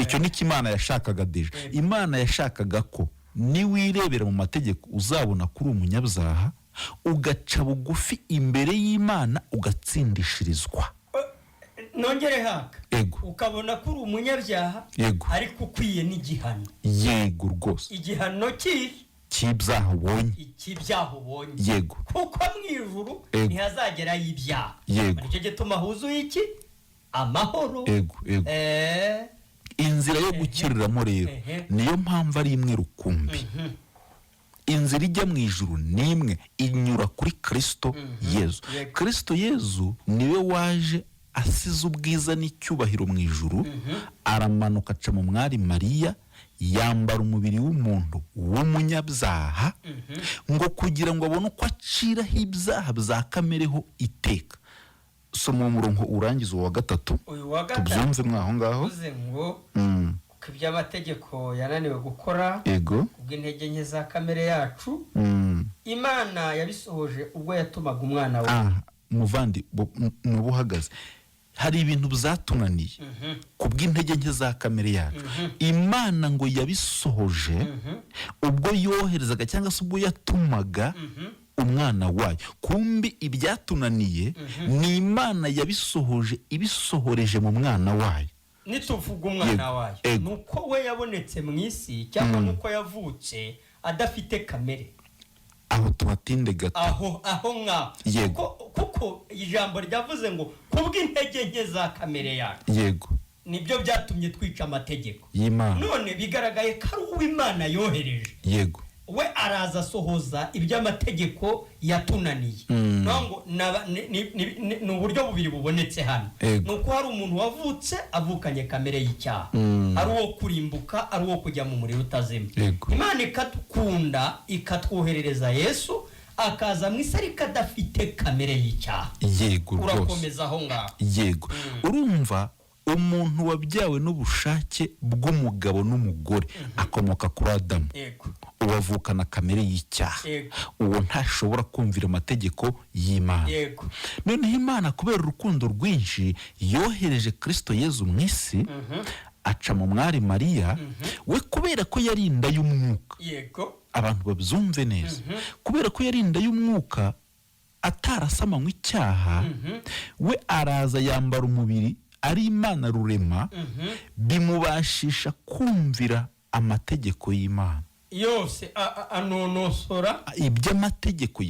Icyo ni Imana yashakaga deje. Imana yashakaga ko niwirebera mu mategeko uzabona kuri umunyabyaha, ugaca bugufi imbere y'Imana ugatsindishirizwa. Nongere haka ukabona kuri umunyabyaha ariko ukwiye n'igihano. Yego rwose. Igihano cy'ibyaha ubonye. Icy'ibyaha ubonye. Yego. Kuko mu ijuru ntihazagerayo ibyaha. Nicyo gituma huzuye iki? Amahoro. Inzira yo gukiriramo rero niyo mpamvu ari imwe rukumbi. Inzira ijya mu ijuru ni imwe, inyura kuri Kristo Yezu. Kristo Yezu niwe waje asize ubwiza n'icyubahiro mu ijuru, aramanuka aca mu mwari Mariya, yambara umubiri w'umuntu w'umunyabyaha, ngo kugira ngo abone uko aciraho ibyaha bya kamereho iteka. Soma umurongo urangiza uwa 3 tubyumve mwaho ngaho. Uze ngo kuko iby'amategeko yananiwe gukora ubw'intege nke za kamere yacu, Imana yabisohoje ubwo yatumaga umwana we. Muvandi nubuhagaze, hari ibintu byatunaniye kubw'intege nke za kamere yacu. Imana ngo yabisohoje ubwo yoherezaga cyangwa se ubwo yatumaga umwana wayo. Kumbi ibyatunaniye ni Imana yabisohoje, ibisohoreje mu mwana wayo. Nituvuga umwana wayo nuko we yabonetse mu isi, cyangwa nuko yavutse adafite kamere. Aho tubatinde gato. Aho kuko ijambo ryavuze ngo kubw'intege nke za kamere yacu. Nibyo byatumye twica amategeko y'Imana. None bigaragaye ko ari uw'Imana yohereje. We araza sohoza iby'amategeko yatunaniye. nongo ni uburyo bubiri bubonetse hano. Nuko hari umuntu wavutse avukanye kamere y'icyaha, ari uwo kurimbuka, ari uwo kujya mu muriro utazima. Imana ikadukunda ikatwoherereza Yesu akaza mu isi ariko adafite kamere y'icyaha. Yego rwose. Urakomeza aho ngaho. Yego. Urumva umuntu wabyawe n'ubushake bw'umugabo n'umugore akomoka kuri Adamu. Uwavukana kamere y'icyaha. Uwo ntashobora kumvira amategeko y'Imana. Noneho Imana kubera urukundo rwinshi yohereje Kristo Yezu mu isi, aca mu mwari Mariya, we kubera ko yari inda y'umwuka. Abantu babyumve neza. Kubera ko yari inda y'umwuka atarasamanywe icyaha, we araza yambara umubiri ari Imana rurema, bimubashisha kumvira amategeko y'Imana yose, anonosora iby'amategeko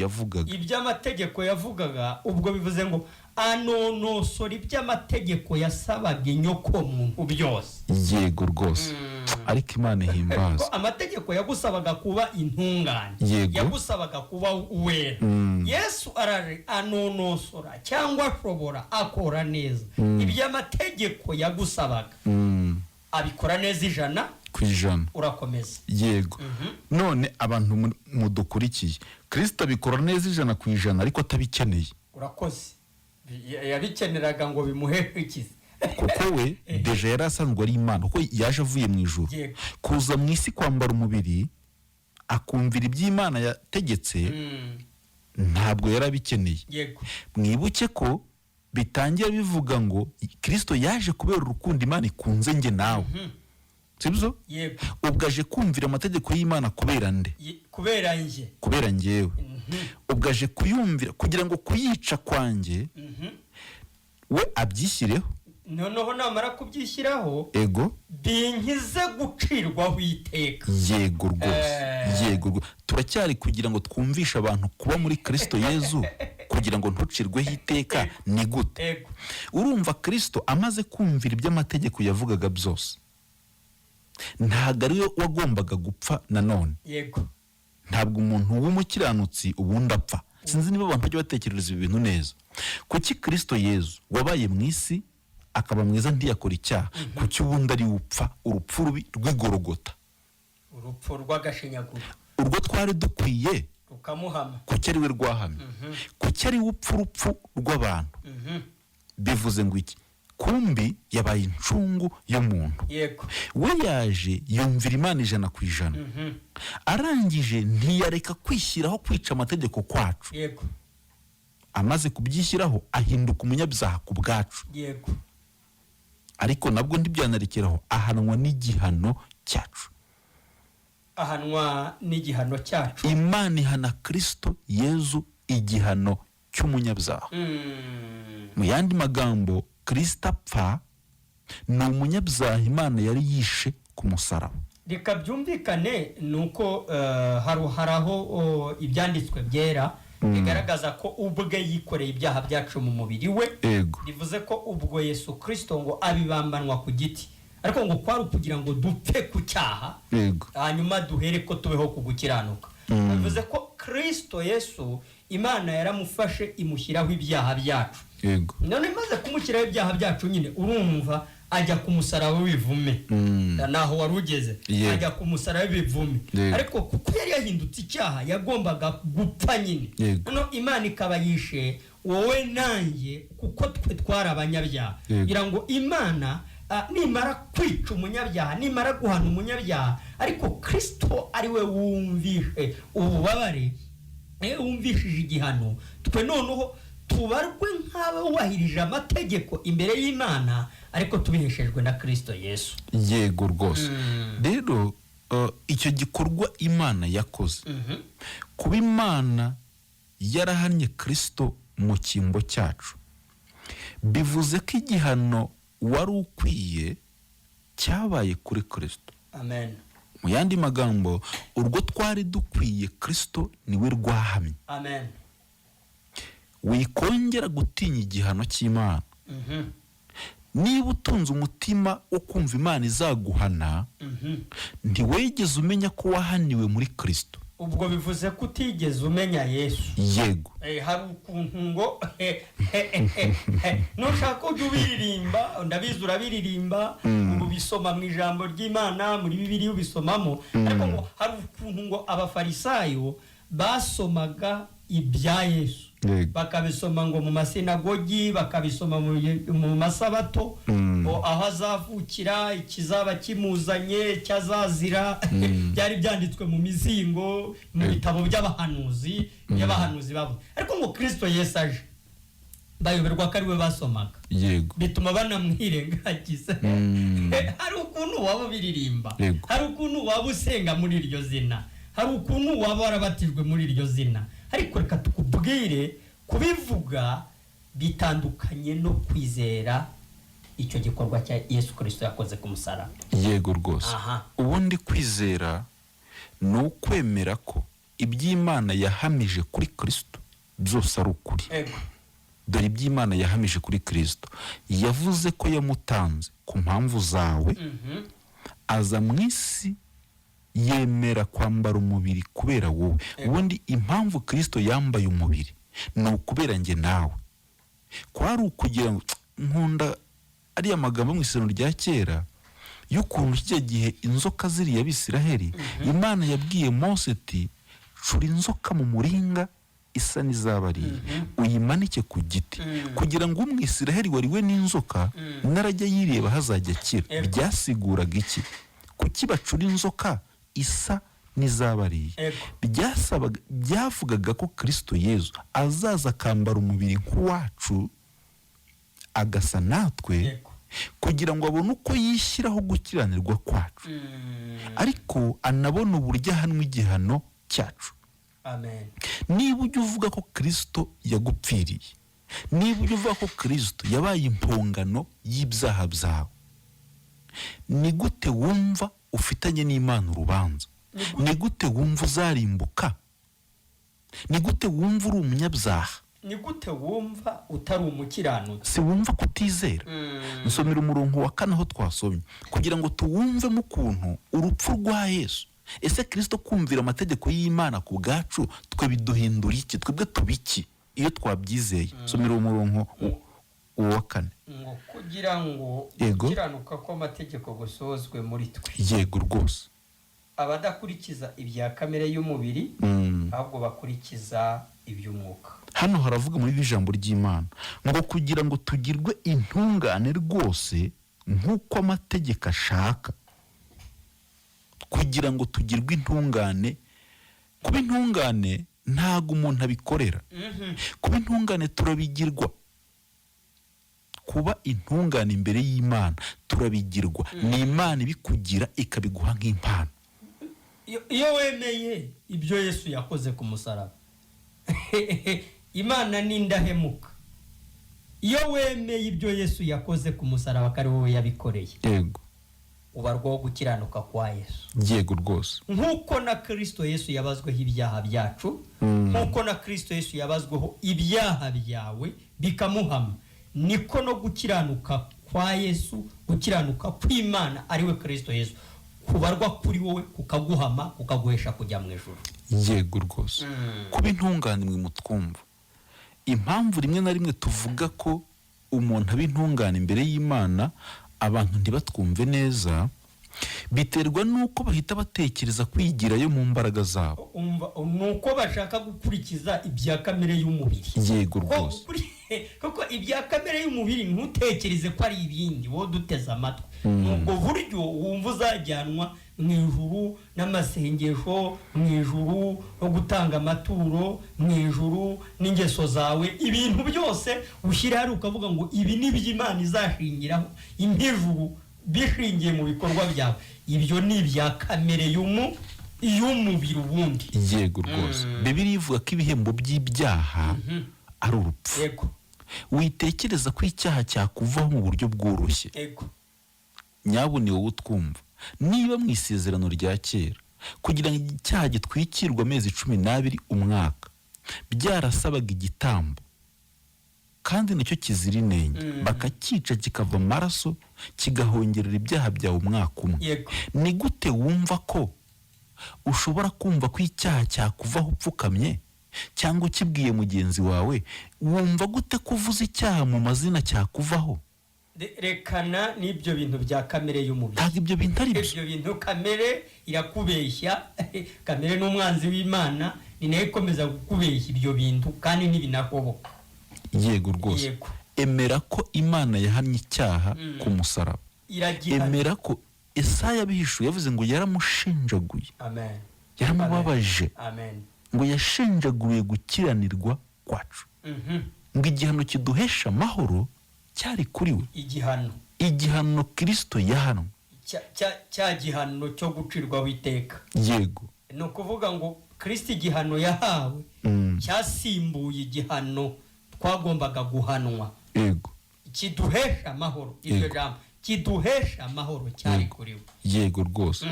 yavugaga. Ubwo bivuze ngo anonosora iby'amategeko yasabaga inyoko muntu byose. Yego rwose. Ariko Imana ihimbaza, amategeko yagusabaga kuba intungane, yagusabaga kuba uwera. Yesu araje anonosora cyangwa ashobora akora neza iby'amategeko yagusabaga, abikora neza 100%. Urakomeza. Yego. None abantu mudukurikiye, Kristo abikora neza 100% ariko atabikeneye. Urakoze. Yabikeneraga ngo bimuherekize. Kuko we deja yari asanzwe ari Imana, kuko yaje avuye mu ijuru kuza mu isi kwambara umubiri akumvira iby'Imana yategetse, ntabwo yari abikeneye. Mwibuke ko bitangiye bivuga ngo Kristo yaje kubera urukundo Imana ikunze nge nawe. Sibyo? Ubwo aje kumvira amategeko y'Imana kubera nde? Kubera njyewe. Ubwo aje kuyumvira kugira ngo kuyica kwanjye we abyishyireho. Noneho namara kubyishyiraho, binkize gucirwaho iteka. Yego rwose. Turacyari kugira ngo twumvishe abantu kuba muri Kristo Yezu kugira ngo ntucirweho iteka. Ni gute? Urumva Kristo amaze kumvira iby'amategeko yavugaga byose, ntabwo ari we wagombaga gupfa nanone. Ntabwo umuntu w'umukiranutsi ubundi apfa. Sinzi niba abantu bajya batekereza ibi bintu neza. Kuki Kristo Yezu wabaye mu isi akaba mwiza ntiyakora icyaha, kuki ubundi ari upfa urupfu rubi rw'igorogota, urupfu rw'agashinyaguro, urwo twari dukwiye rukamuhama, kuki ari we rwahamye, kuki ari urupfu rw'abantu. Bivuze ngo iki? Kumbi yabaye incungu y'umuntu. We yaje yumvira Imana 100%. Arangije ntiyareka kwishyiraho kwica amategeko kwacu. Amaze kubyishyiraho ahinduka umunyabyaha ku bwacu. Ariko nabwo ndibyanarikiraho ahanwa n'igihano cyacu. Imana ihana Kristo Yezu igihano cy'umunyabyaha. Mu yandi magambo, Kristo apfa ni umunyabyaha Imana yari yishe ku musaraba. Reka byumvikane nuko haraho ibyanditswe byera bigaragaza ko ubwe yikoreye ibyaha byacu mu mubiri we. Bivuze ko ubwo Yesu Kristo ngo abibambanwa ku giti, ariko ngo kwari kugira ngo dupfe ku cyaha, hanyuma duhere ko tubeho ku gukiranuka. Bivuze ko Kristo Yesu Imana yaramufashe imushyiraho ibyaha byacu. None imaze kumushyiraho ibyaha byacu nyine, urumva ajya ku musaraba w'ivume. Naho warugeze, ajya ku musaraba w'ivume. Ariko kuko yari yahindutse icyaha yagombaga gupfa nyine. No Imana ikaba yishe wowe nanjye kuko twe twari abanyabyaha. Kugira ngo Imana nimara kwica umunyabyaha, nimara guhana umunyabyaha, ariko Kristo ari we wumvishe ububabare, wumvishije igihano, twe noneho tubarwe nk'abubahirije amategeko imbere y'Imana, ariko tubiheshejwe na Kristo Yesu. Yego rwose. Rero icyo gikorwa Imana yakoze, kuba Imana yarahannye Kristo mu cyimbo cyacu, bivuze ko igihano wari ukwiye cyabaye kuri Kristo. Amen. Mu yandi magambo, urwo twari dukwiye Kristo niwe rwahamye. Amen. Wikongera gutinya igihano cy'Imana. Niba utunze umutima wo kumva Imana izaguhana, ntiwegeze umenya ko wahaniwe muri Kristo. ubwo bivuze ko utigeze umenya Yesu. yego Hari ukuntu ngo nushaka ujya ubiririmba, ndabizi urabiririmba, ubisoma mu ijambo ry'Imana, muri Bibiliya ubisomamo, ariko ngo hari ukuntu ngo abafarisayo basomaga ibya Yesu, bakabisoma ngo mu masinagogi, bakabisoma mu masabato, aho azavukira, ikizaba kimuzanye, cyazazira, byari byanditswe mu mizingo, mu bitabo by'abahanuzi bavuze. Ariko ngo Kristo Yesu aje, bayoberwa ko ari we basomaga, yego bituma banamwirengagiza. Hari ukuntu waba ubiririmba, hari ukuntu waba usenga muri iryo zina, hari ukuntu waba warabatijwe muri iryo zina, ariko reka tukubwire kubivuga bitandukanye no kwizera icyo gikorwa cya Yesu Kristo yakoze ku musaraba. yego rwose. Ubundi kwizera ni ukwemera ko iby'Imana yahamije kuri Kristo byose ari ukuri. Dore iby'Imana yahamije kuri Kristo, yavuze ko yamutanze ku mpamvu zawe, aza mu isi yemera kwambara umubiri kubera wowe. Ubundi impamvu Kristo yambaye umubiri ni ukubera njye nawe, kwari ukugira ngo nkunda ariya magambo mu Isezerano rya kera y'ukuntu kijya gihe inzoka ziriya Abisiraheli, Imana yabwiye Mose ati cura inzoka mu muringa isa n'izabariye, uyimanike ku giti, kugira ngo umwisiraheli wari we n'inzoka narajya yireba hazajya akira. Byasiguraga iki? Kuki bacura inzoka isa n'izabariye? Byavugaga ko Kristo Yesu azaza akambara umubiri nk'uwacu, agasa natwe, kugira ngo abone uko yishyiraho gukiranirwa kwacu, ariko anabona uburyo ahanwa igihano cyacu. Niba ujya uvuga ko Kristo yagupfiriye, niba ujya uvuga ko Kristo yabaye impongano y'ibyaha byawe, ni gute wumva ufitanye n'Imana urubanza? Ni gute wumva uzarimbuka? Ni gute wumva uri umunyabyaha? Ni gute wumva utari umukiranutsi? Si wumva kutizera? Nsomera umurongo wa 4 aho twasomye kugira ngo tuwumvemo ukuntu urupfu rwa Yesu. Ese Kristo kumvira amategeko y'Imana ku bwacu twe biduhindura iki? Twebwe tubiki iyo twabyizeye? Nsomera umurongo wa 4. Ngo kugira ngo gukiranuka kw'amategeko gusozwe muri twe. Yego rwose. Abadakurikiza ibya kamere y'umubiri, ahubwo bakurikiza iby'umwuka. Hano haravuga muri ijambo ry'Imana ngo kugira ngo tugirwe intungane rwose nk'uko amategeko ashaka. Kugira ngo tugirwe intungane, kuba intungane ntago umuntu abikorera. Kuba intungane turabigirwa. Kuba intungane imbere y'Imana turabigirwa. Ni Imana ibikugira ikabiguha nk'impano. Iyo wemeye ibyo Yesu yakoze ku musaraba, Imana ni indahemuka. Iyo wemeye ibyo Yesu yakoze ku musaraba kari wowe yabikoreye, yego, ubarwaho gukiranuka kwa Yesu. Yego rwose. Nkuko na Kristo Yesu yabazweho ibyaha byacu, nkuko na Kristo Yesu yabazweho ibyaha byawe bikamuhama, niko no gukiranuka kwa Yesu, gukiranuka kw'Imana ari we Kristo Yesu, kubarwa kuri wowe kukaguhama, kukaguhesha kujya mu ijuru. Yego rwose. Kuba intungane mwe mutwumva, impamvu rimwe na rimwe tuvuga ko umuntu aba intungane imbere y'Imana abantu ntibatwumve neza, biterwa nuko bahita batekereza kwigirayo mu mbaraga zabo. Nuko bashaka gukurikiza ibya kamere y'umubiri. Yego rwose. Kuko ibya kamere y'umubiri ntutekereze ko ari ibindi, wowe duteze amatwi. Ubwo buryo wumva uzajyanwa mu ijuru n'amasengesho, mu ijuru no gutanga amaturo, mu ijuru n'ingeso zawe, ibintu byose ushyira hari ukavuga ngo ibi ni iby'Imana izashingiraho impijuru bishingiye mu bikorwa byawe. Ibyo ni ibya kamere y'umubiri ubundi. Yego rwose. Bibiliya ivuga ko ibihembo by'ibyaha ari urupfu. Yego. Witekereza ko icyaha cyakuvaho mu buryo bworoshye. Yego. Nyabune wowe utwumva, niba mu Isezerano rya kera kugira ngo icyaha gitwikirwe amezi 12 umwaka byarasabaga igitambo, kandi nicyo kizira inenge, bakakica kikava amaraso kigahongerera ibyaha byawe umwaka umwe. Ni gute wumva ko ushobora kumva ko icyaha cyakuvaho upfukamye cyangwa ukibwiye mugenzi wawe, wumva gute kuvuza icyaha mu mazina cyakuvaho? rekana n'ibyo bintu bya kamere y'umubiri. Ntabwo ibyo bintu ari byo. Ibyo bintu kamere irakubeshya. Kamere n'umwanzi w'Imana ni nayo ikomeza kukubeshya ibyo bintu kandi ntibinahoboka. Yego rwose. Emera ko Imana yahannye icyaha ku musaraba. Emera ko Esaya bihishuye yavuze ngo yaramushinjaguye. Amen. Yaramubabaje. Amen. Ngo yashinjaguye gukiranirwa kwacu. Ngo igihano kiduhesha amahoro cyari kuri we. Igihano Kristo yahanwe. Cya gihano cyo gucirwa witeka. Yego. No kuvuga ngo Kristo igihano yahawe cyasimbuye igihano twagombaga guhanwa. Yego. Kiduhesha amahoro. Iryo jambo kiduhesha amahoro cyari kuri we. Yego rwose.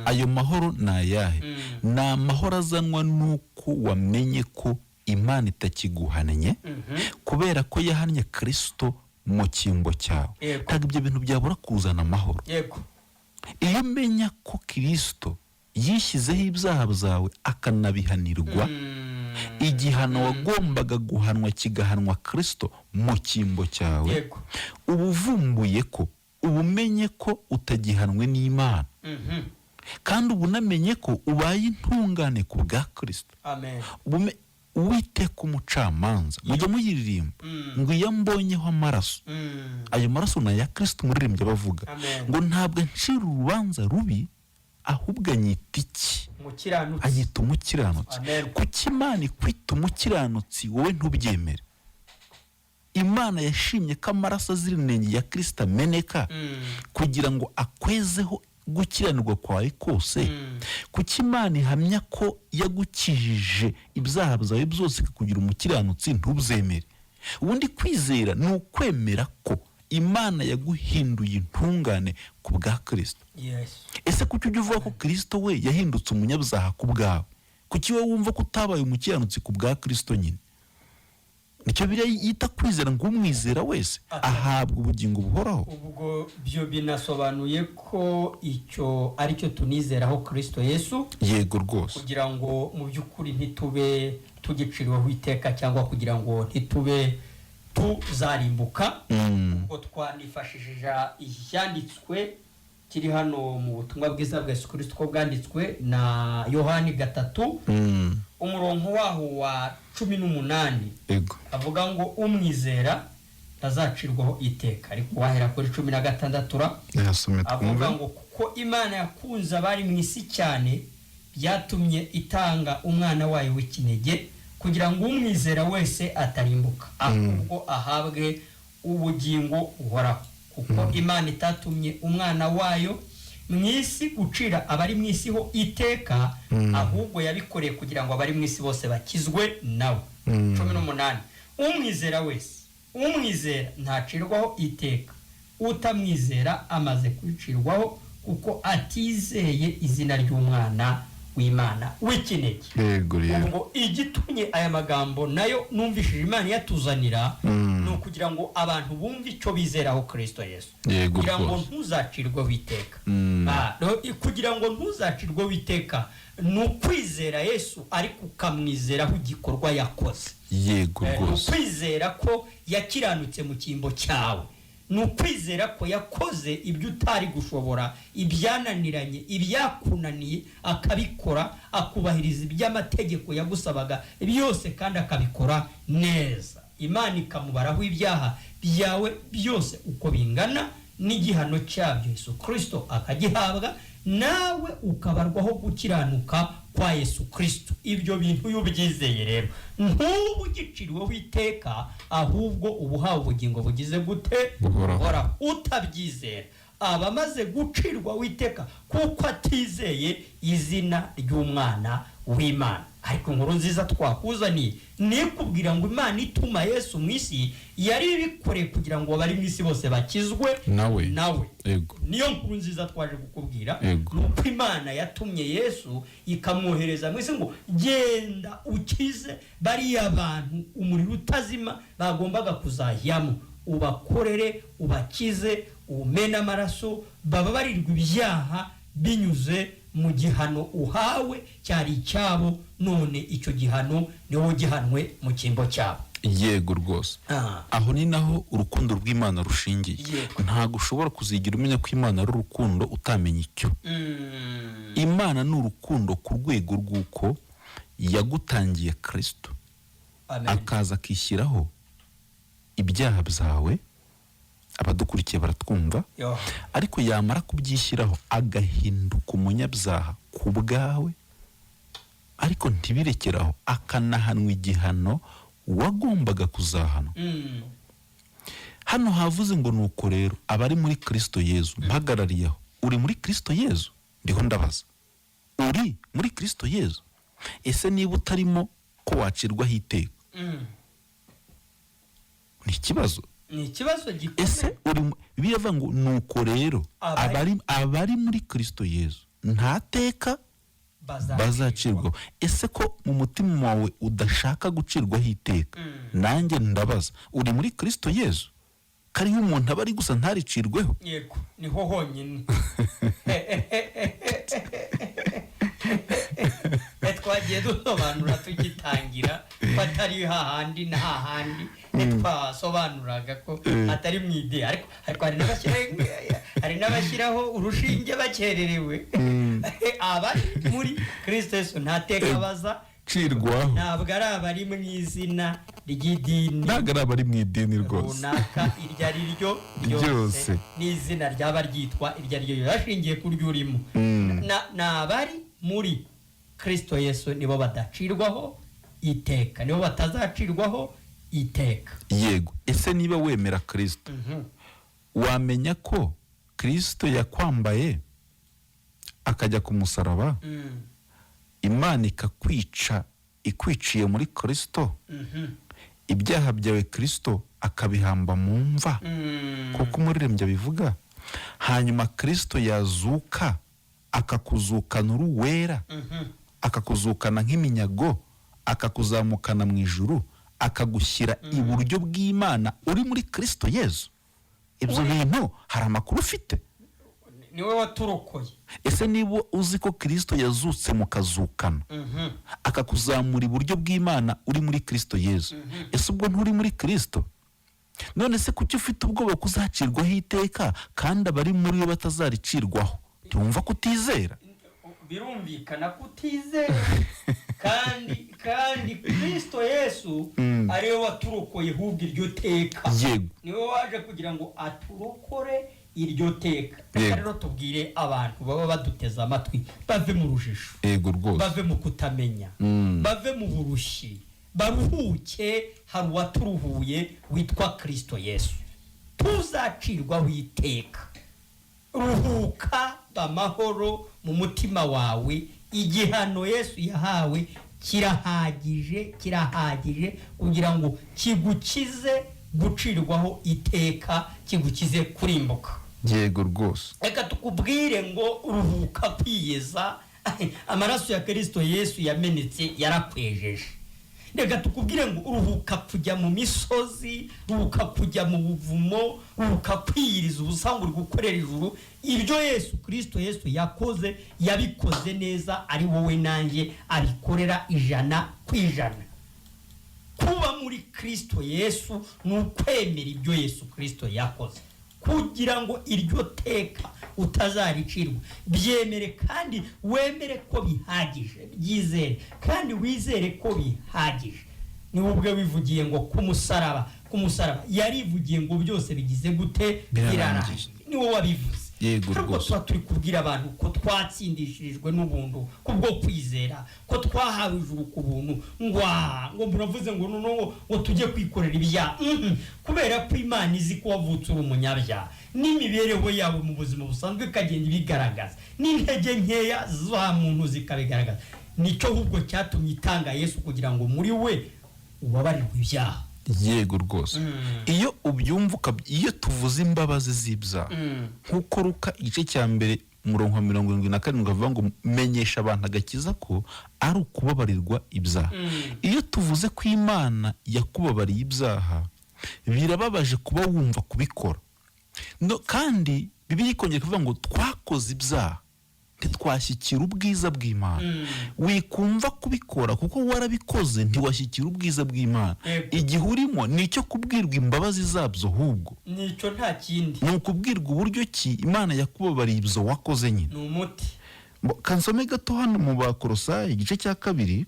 Ayo mahoro nayahe? Na amahoro azanwa nuko wamenye ko Imana itakiguhananye kubera ko yahannye Kristo mu cyimbo cyawe. Ntabwo ibyo bintu byabura kuzana amahoro. Yego. Iyo menya ko Kristo yishyizeho ibyaha byawe akanabihanirwa, igihano wagombaga guhanwa kigahanwa Kristo mu cyimbo cyawe, ubuvumbuye ko ubumenye ko utagihanwe n'Imana, kandi ubunamenye ko ubaye intungane ku bwa Kristo. Amen. Uwiteka umucamanza mujya muyiririmba ngo iyo mbonyeho amaraso, ayo maraso na ya Kristo umuririmbyi bavuga ngo ntabwo ncira urubanza rubi ahubwo anyita iki? Anyita umukiranutsi. Kuki Imana ikwita umukiranutsi wowe ntubyemere? Imana yashimye ko amaraso azira inenge ya Kristo ameneka kugira ngo akwezeho gukiranirwa kwawe kose. Kuki Imana ihamya ko yagukijije ibyaha byawe byose kugira umukiranutsi ntubyemere? Ubundi kwizera ni ukwemera ko Imana yaguhinduye intungane ku bwa Kristo. Ese kuki ujya uvuga ko Kristo we yahindutse umunyabyaha ku bwawe? Kuki wowe wumva ko utabaye umukiranutsi ku bwa Kristo nyine? Nicyo Bibiliya yita kwizera, ngo umwizera wese ahabwa ubugingo buhoraho. Ubwo byo binasobanuye ko icyo ari cyo tunizeraho Kristo Yesu. Yego rwose. Kugira ngo mu by'ukuri ntitube tugiciriweho iteka cyangwa kugira ngo ntitube tuzarimbuka. Ubwo twanifashishije icyanditswe kiri hano mu butumwa bwiza bwa Yesu Kristo ko bwanditswe na Yohani 3 umurongo waho wa 18. Yego. Avuga ngo umwizera tazacirwaho iteka. Ariko wahera kuri 16 avuga ngo kuko Imana yakunze abari mu isi cyane byatumye itanga umwana wayo w'ikinege kugira ngo umwizera wese atarimbuka ahubwo ahabwe ubugingo uhoraho. Kuko Imana itatumye umwana wayo mwisi gucira abari mwisi ho iteka, ahubwo yabikoreye kugira ngo abari mwisi bose bakizwe nawe. 18 umwizera wese, umwizera ntacirwaho iteka, utamwizera amaze kwicirwaho kuko atizeye izina ry'umwana w'Imana w'ikinege. Ubwo igitumye aya magambo nayo numvishije Imana yatuzanira no kugira ngo abantu bumve icyo bizeraho Kristo Yesu. Kugira ngo ntuzacirwe witeka. Kugira ngo ntuzacirwe witeka no kwizera Yesu ariko ukamwizeraho igikorwa yakoze. Yego rwose. Kwizera ko yakiranutse mu cyimbo cyawe. Nukwizera ko yakoze ibyo utari gushobora, ibyananiranye, ibyakunaniye akabikora, akubahiriza iby'amategeko yagusabaga byose kandi akabikora neza. Imana ikamubaraho ibyaha byawe byose uko bingana n'igihano cyabyo Yesu Kristo akagihabwa, nawe ukabarwaho gukiranuka kwa Yesu Kristo. Ibyo bintu yubyizeye rero ntubu giciriweho iteka, ahubwo ubuhawe ubugingo bugize gute? Buhoraho. Utabyizera abamaze gucirwa witeka kuko atizeye izina ry'umwana w'Imana. Ariko inkuru nziza twakuzaniye ni kubwira ngo Imana ituma Yesu mu isi yari ibikoreye kugira ngo abari mu isi bose bakizwe nawe. Yego. Niyo nkuru nziza twaje gukubwira, nuko Imana yatumye Yesu ikamwohereza mu isi ngo genda ukize bari abantu umuriro utazima bagombaga kuzahiyamo, ubakorere, ubakize, umena amaraso, baba barirwa ibyaha binyuze mu gihano uhawe cyari icyabo, none icyo gihano niwo ugihanwe mu cyimbo cyabo. yego rwose. aho ni naho urukundo rw'Imana rushingiye. ntabwo ushobora kuzigira umenya ko Imana ari urukundo utamenya icyo. Imana ni urukundo ku rwego rw'uko yagutangiye Kristo, akaza akishyiraho ibyaha byawe, abadukurikiye baratwumva, ariko yamara kubyishyiraho agahinduka umunyabyaha ku bwawe, ariko ntibirekeraho, akanahanwa igihano wagombaga kuzahana. hano havuze ngo nuko rero abari muri Kristo Yezu, mpagarariyeho, uri muri Kristo Yezu? Ndiho ndabaza, uri muri Kristo Yezu? Ese niba utarimo ko wacirwaho iteka? Ni ikibazo gikomeye. Ese Bibiliya ivuga ngo nuko rero abari muri Kristo Yezu nta teka bazacirwaho. Ese ko mu mutima wawe udashaka gucirwaho iteka? Nanjye ndabaza, uri muri Kristo Yezu? Kariho umuntu aba ari gusa ntaricirweho? Yego, niho honyine. Twagiye dusobanura tugitangira ko atari hahandi na hahandi, twasobanuraga ko atari mu ide, ariko hari n'abashyiraho urushinge bakererewe. Abari muri Kristo Yesu nta teka baza cirwaho. Ntabwo ari abari mu izina ry'idini, ntabwo ari abari mu idini rwose runaka iryo ari ryo ryose, n'izina ryaba ryitwa iryo ari ryo yashingiye ku ryo urimo. N'abari muri Kristo Yesu nibo badacirwaho iteka, nibo batazacirwaho iteka. Yego. Ese niba wemera Kristo, wamenya ko Kristo yakwambaye akajya ku musaraba, Imana ikakwica ikwiciye muri Kristo, ibyaha byawe Kristo akabihamba mu mva, kuko umuririmbyi abivuga. Hanyuma Kristo yazuka akakuzukana uri uwera, akakuzukana nk'iminyago, akakuzamukana mu ijuru, akagushyira iburyo bw'Imana uri muri Kristo Yezu. Ibyo bintu hari amakuru ufite? Niwe waturokoye. Ese niba uzi ko Kristo yazutse mukazukana, akakuzamura iburyo bw'Imana uri muri Kristo Yezu, ese ubwo nturi muri Kristo? None se kuki ufite ubwoba kuzacirwaho iteka kandi abari muri yo batazaricirwaho? Ntiwumva kutizera? Birumvikana kutizera. kandi Kristo Yesu ariwe waturokoye hubwo iryo teka. Niwe waje kugira ngo aturokore iryo teka. Rero tubwire abantu baba baduteza amatwi, bave mu rujijo, bave mu kutamenya, bave mu burushyi, baruhuke. Hari uwaturuhuye witwa Kristo Yesu, tuzacirwaho iteka. Ruhuka amahoro mu mutima wawe. Igihano Yesu yahawe kirahagije kugira ngo kigukize gucirwaho iteka, kigukize kurimbuka. Yego rwose. Reka tukubwire ngo ruhuka kwiyeza. Amaraso ya Kristo Yesu yamenetse yarakwejeje. Reka tukubwire ngo uruhuka kujya mu misozi, ruhuka kujya mu buvumo, ruhuka kwiyiriza ubusanzwe gukorera ijuru. Ibyo Yesu Kristo Yesu yakoze, yabikoze neza, ari wowe nanjye abikorera 100%. Kuba muri Kristo Yesu ni ukwemera ibyo Yesu Kristo yakoze, kugira ngo iryo teka utazaricirwa. Byemere kandi wemere ko bihagije, byizere kandi wizere ko bihagije. Ni ubwe wivugiye ngo ku musaraba yarivugiye ngo byose bigize gute? Birarangiye. Ni wowe wabivuze. Ariko turi kubwira abantu ko twatsindishirijwe n'ubuntu kubwo kwizera, ko twahawe ijuru ku buntu. ngo muravuze ngo tujye kwikorera ibyaha. Kubera ko Imana izi ko wavutse uri umunyabyaha, n'imibereho yawe mu buzima busanzwe ikagenda ibigaragaza, n'intege nkeya za muntu zikabigaragaza. Nicyo ahubwo cyatumye itanga Yesu kugira ngo muri we ubabarirwe ibyaha. Yego rwose. Iyo ubyumva, iyo tuvuze imbabazi z'ibyaha, nkuko Luka igice cya mbere umurongo wa 77 avuga ngo menyesha abantu agakiza ko ari ukubabarirwa ibyaha. Iyo tuvuze ko Imana yakubabariye ibyaha, birababaje kuba wumva kubikora. Kandi Bibiliya ikongera kuvuga ngo twakoze ibyaha ntitwashyikira ubwiza bw'Imana. Wikumva kubikora kuko warabikoze ntiwashyikira ubwiza bw'Imana. Igihe urimo nicyo kubwirwa imbabazi zabyo, ahubwo nicyo nta kindi, ni ukubwirwa uburyo ki Imana yakubabariye ibyo wakoze nyine. ni umuti. Kansome gato hano mu Bakolosayi igice cya 2,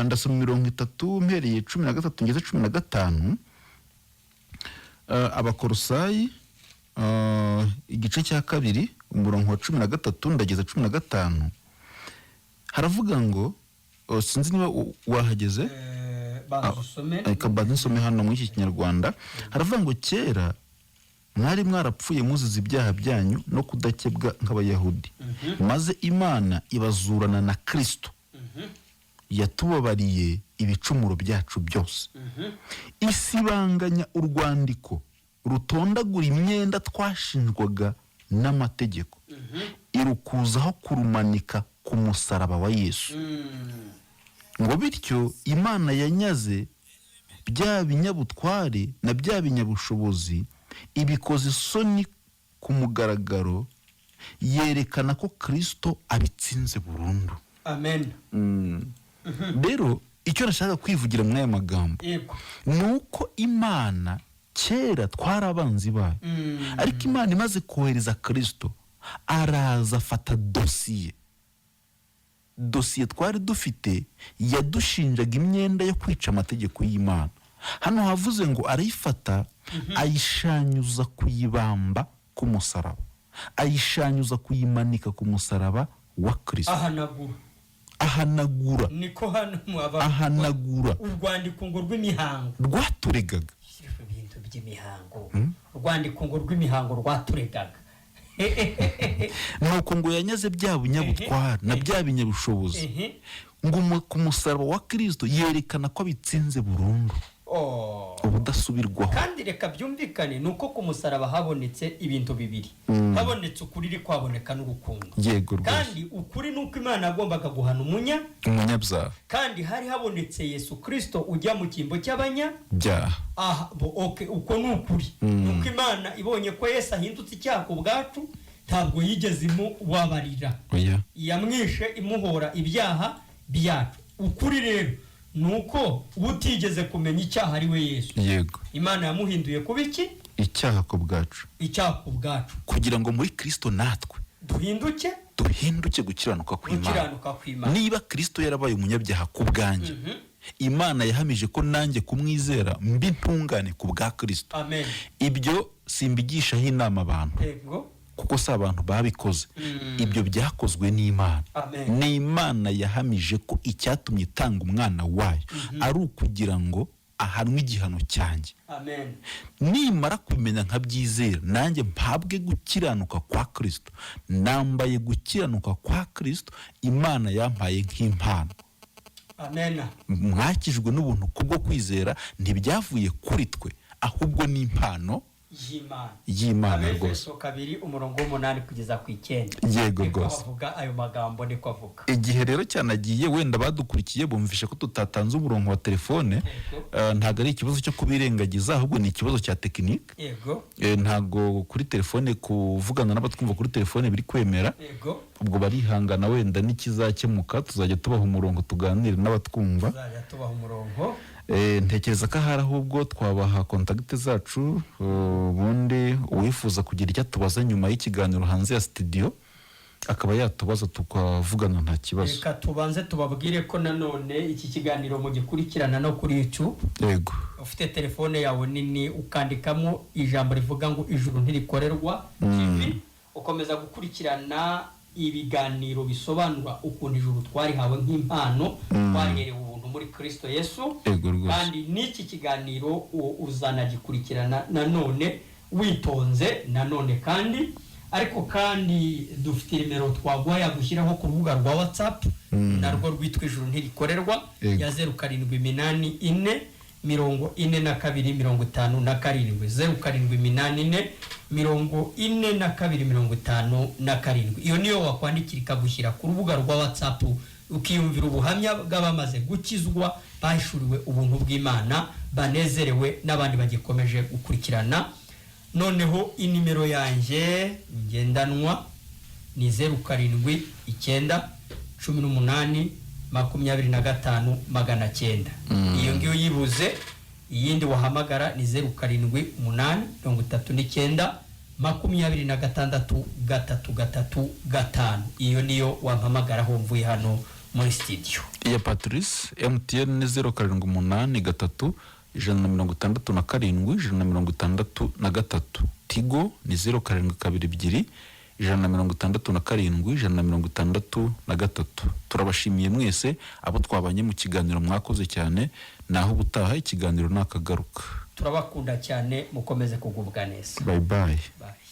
ndasoma 30 mpereye 13 ngeze 15. Abakolosayi igice cya 2 umurongo wa 13 ndageza 15, haravuga ngo sinzi niba wahageze, nsome hano muri iki Kinyarwanda. Haravuga ngo kera mwari mwarapfuye muzize ibyaha byanyu no kudakebwa nk'Abayahudi, maze Imana ibazurana na Kristo, yatubabariye ibicumuro byacu byose, isibanganya urwandiko rutondagura imyenda twashinjwaga n'amategeko, irukuzaho kurumanika ku musaraba wa Yesu. Ngo bityo Imana yanyaze bya binyabutware na bya binyabushobozi, ibikoze isoni ku mugaragaro, yerekana ko Kristo abitsinze burundu. Amen. Rero icyo nashaka kwivugira muri aya magambo ni uko Imana kera twari abanzi bayo, ariko Imana imaze kohereza Kristo, araza afata dosiye twari dufite yadushinjaga imyenda yo kwica amategeko y'Imana. Hano havuze ngo arayifata, ayishanyuza kuyibamba ku musaraba, ayishanyuza kuyimanika ku musaraba wa Kristo. Ahanagura niko hano ahanagura urwandiko ngo rw'imihango rwaturegaga, ibintu by'imihango, urwandiko ngo rw'imihango rwaturegaga. nuko ngo yanyaze bya bunyabutwara na bya binyabushobozi, ngo ku musaraba wa Kristo yerekana ko abitsinze burundu, ubudasubirwaho. Kandi reka byumvikane nuko ku musaraba habonetse ibintu bibiri, habonetse ukuri, iri kwaboneka n'urukundo. Yego rwose. Kandi ukuri nuko Imana yagombaga guhana umunyabyaha, kandi hari habonetse Yesu Kristo ujya mu cyimbo cy'abanyabyaha. Uko ni ukuri. Nuko Imana ibonye ko Yesu ahindutse icyaha ku bwacu, ntabwo yigeze imubabarira, yamwishe imuhora ibyaha byacu. Ukuri rero nuko ubutigeze kumenya icyaha ari we Yesu. Yego. Imana yamuhinduye kuba iki? Icyaha ku bwacu. Icyaha ku bwacu. Kugira ngo muri Kristo natwe duhinduke gukiranuka kw'Imana. Niba Kristo yarabaye umunyabyaha ku bwanjye, Imana yahamije ko nanjye kumwizera mbi ntungane ku bwa Kristo. Amen. Ibyo simbigishaho inama abantu. Yego. Kuko si abantu babikoze, ibyo byakozwe n'Imana. Ni Imana yahamije ko icyatumye itanga umwana wayo ari ukugira ngo ahanwe igihano cyanjye. Amen. Nimara kumenya nkabyizera, nanjye mpabwe gukiranuka kwa Kristo. Nambaye gukiranuka kwa Kristo, Imana yampaye nk'impano. Amen. Mwakijwe n'ubuntu kubwo kwizera, ntibyavuye kuri twe, ahubwo ni impano y'Imana rwose. Efeso 2:8 kugeza ku 9. Yego rwose. Avuga ayo magambo niko avuga. Igihe rero cyanagiye, wenda badukurikiye bumvishe ko tutatanze umurongo wa telefone, ntago ari ikibazo cyo kubirengagiza, ahubwo ni ikibazo cya tekinike. Yego. Ntago kuri telefone kuvugana n'abatwumva kuri telefone biri kwemera. Yego. Ubwo barihangana, wenda nikizakemuka tuzajya tubaha umurongo tuganire n'abatwumva. Tuzajya tubaha umurongo. Ntekereza ko ahari ahubwo twabaha kontakite zacu, ubundi uwifuza kugira icyo tubaza nyuma y'ikiganiro hanze ya studio akaba yatubaza tukavugana nta kibazo. Reka tubanze tubabwire ko nanone iki kiganiro mu gikurikirana no kuri YouTube. Yego. Ufite telefone yawe nini ukandikamo ijambo rivuga ngo ijuru ntirikorerwa TV, ukomeza gukurikirana ibiganiro bisobanura ukuntu ijuru twarihawe nk'impano, twaherewe ubuntu muri Kristo Yesu. Kandi n'iki kiganiro uzanagikurikirana nanone witonze nanone. Kandi ariko kandi dufite nimero twaguha gushyiraho ku rubuga rwa WhatsApp, narwo rwitwa ijuru ntirikorerwa, ya 0784 42 57 iyo niyo wakwandikira ikagushyira ku rubuga rwa WhatsApp, ukiyumvira ubuhamya bw'abamaze gukizwa, bahishuriwe ubuntu bw'Imana, banezerewe, n'abandi bagikomeje gukurikirana. Noneho inimero yanjye ngendanwa ni 078925 iyo ngiyo yibuze. Iyindi wahamagara ni 0789263335. iyo niyo wampamagaraho mvuye hano muri studio. iya Patrice MTN ni 0783167163. Tigo ni 0722167163. Turabashimiye mwese abo twabanye mu kiganiro, mwakoze cyane. Naho ubutaha ikiganiro nakagaruka. Turabakunda cyane, mukomeze kugubwa neza. Bye bye. Bye.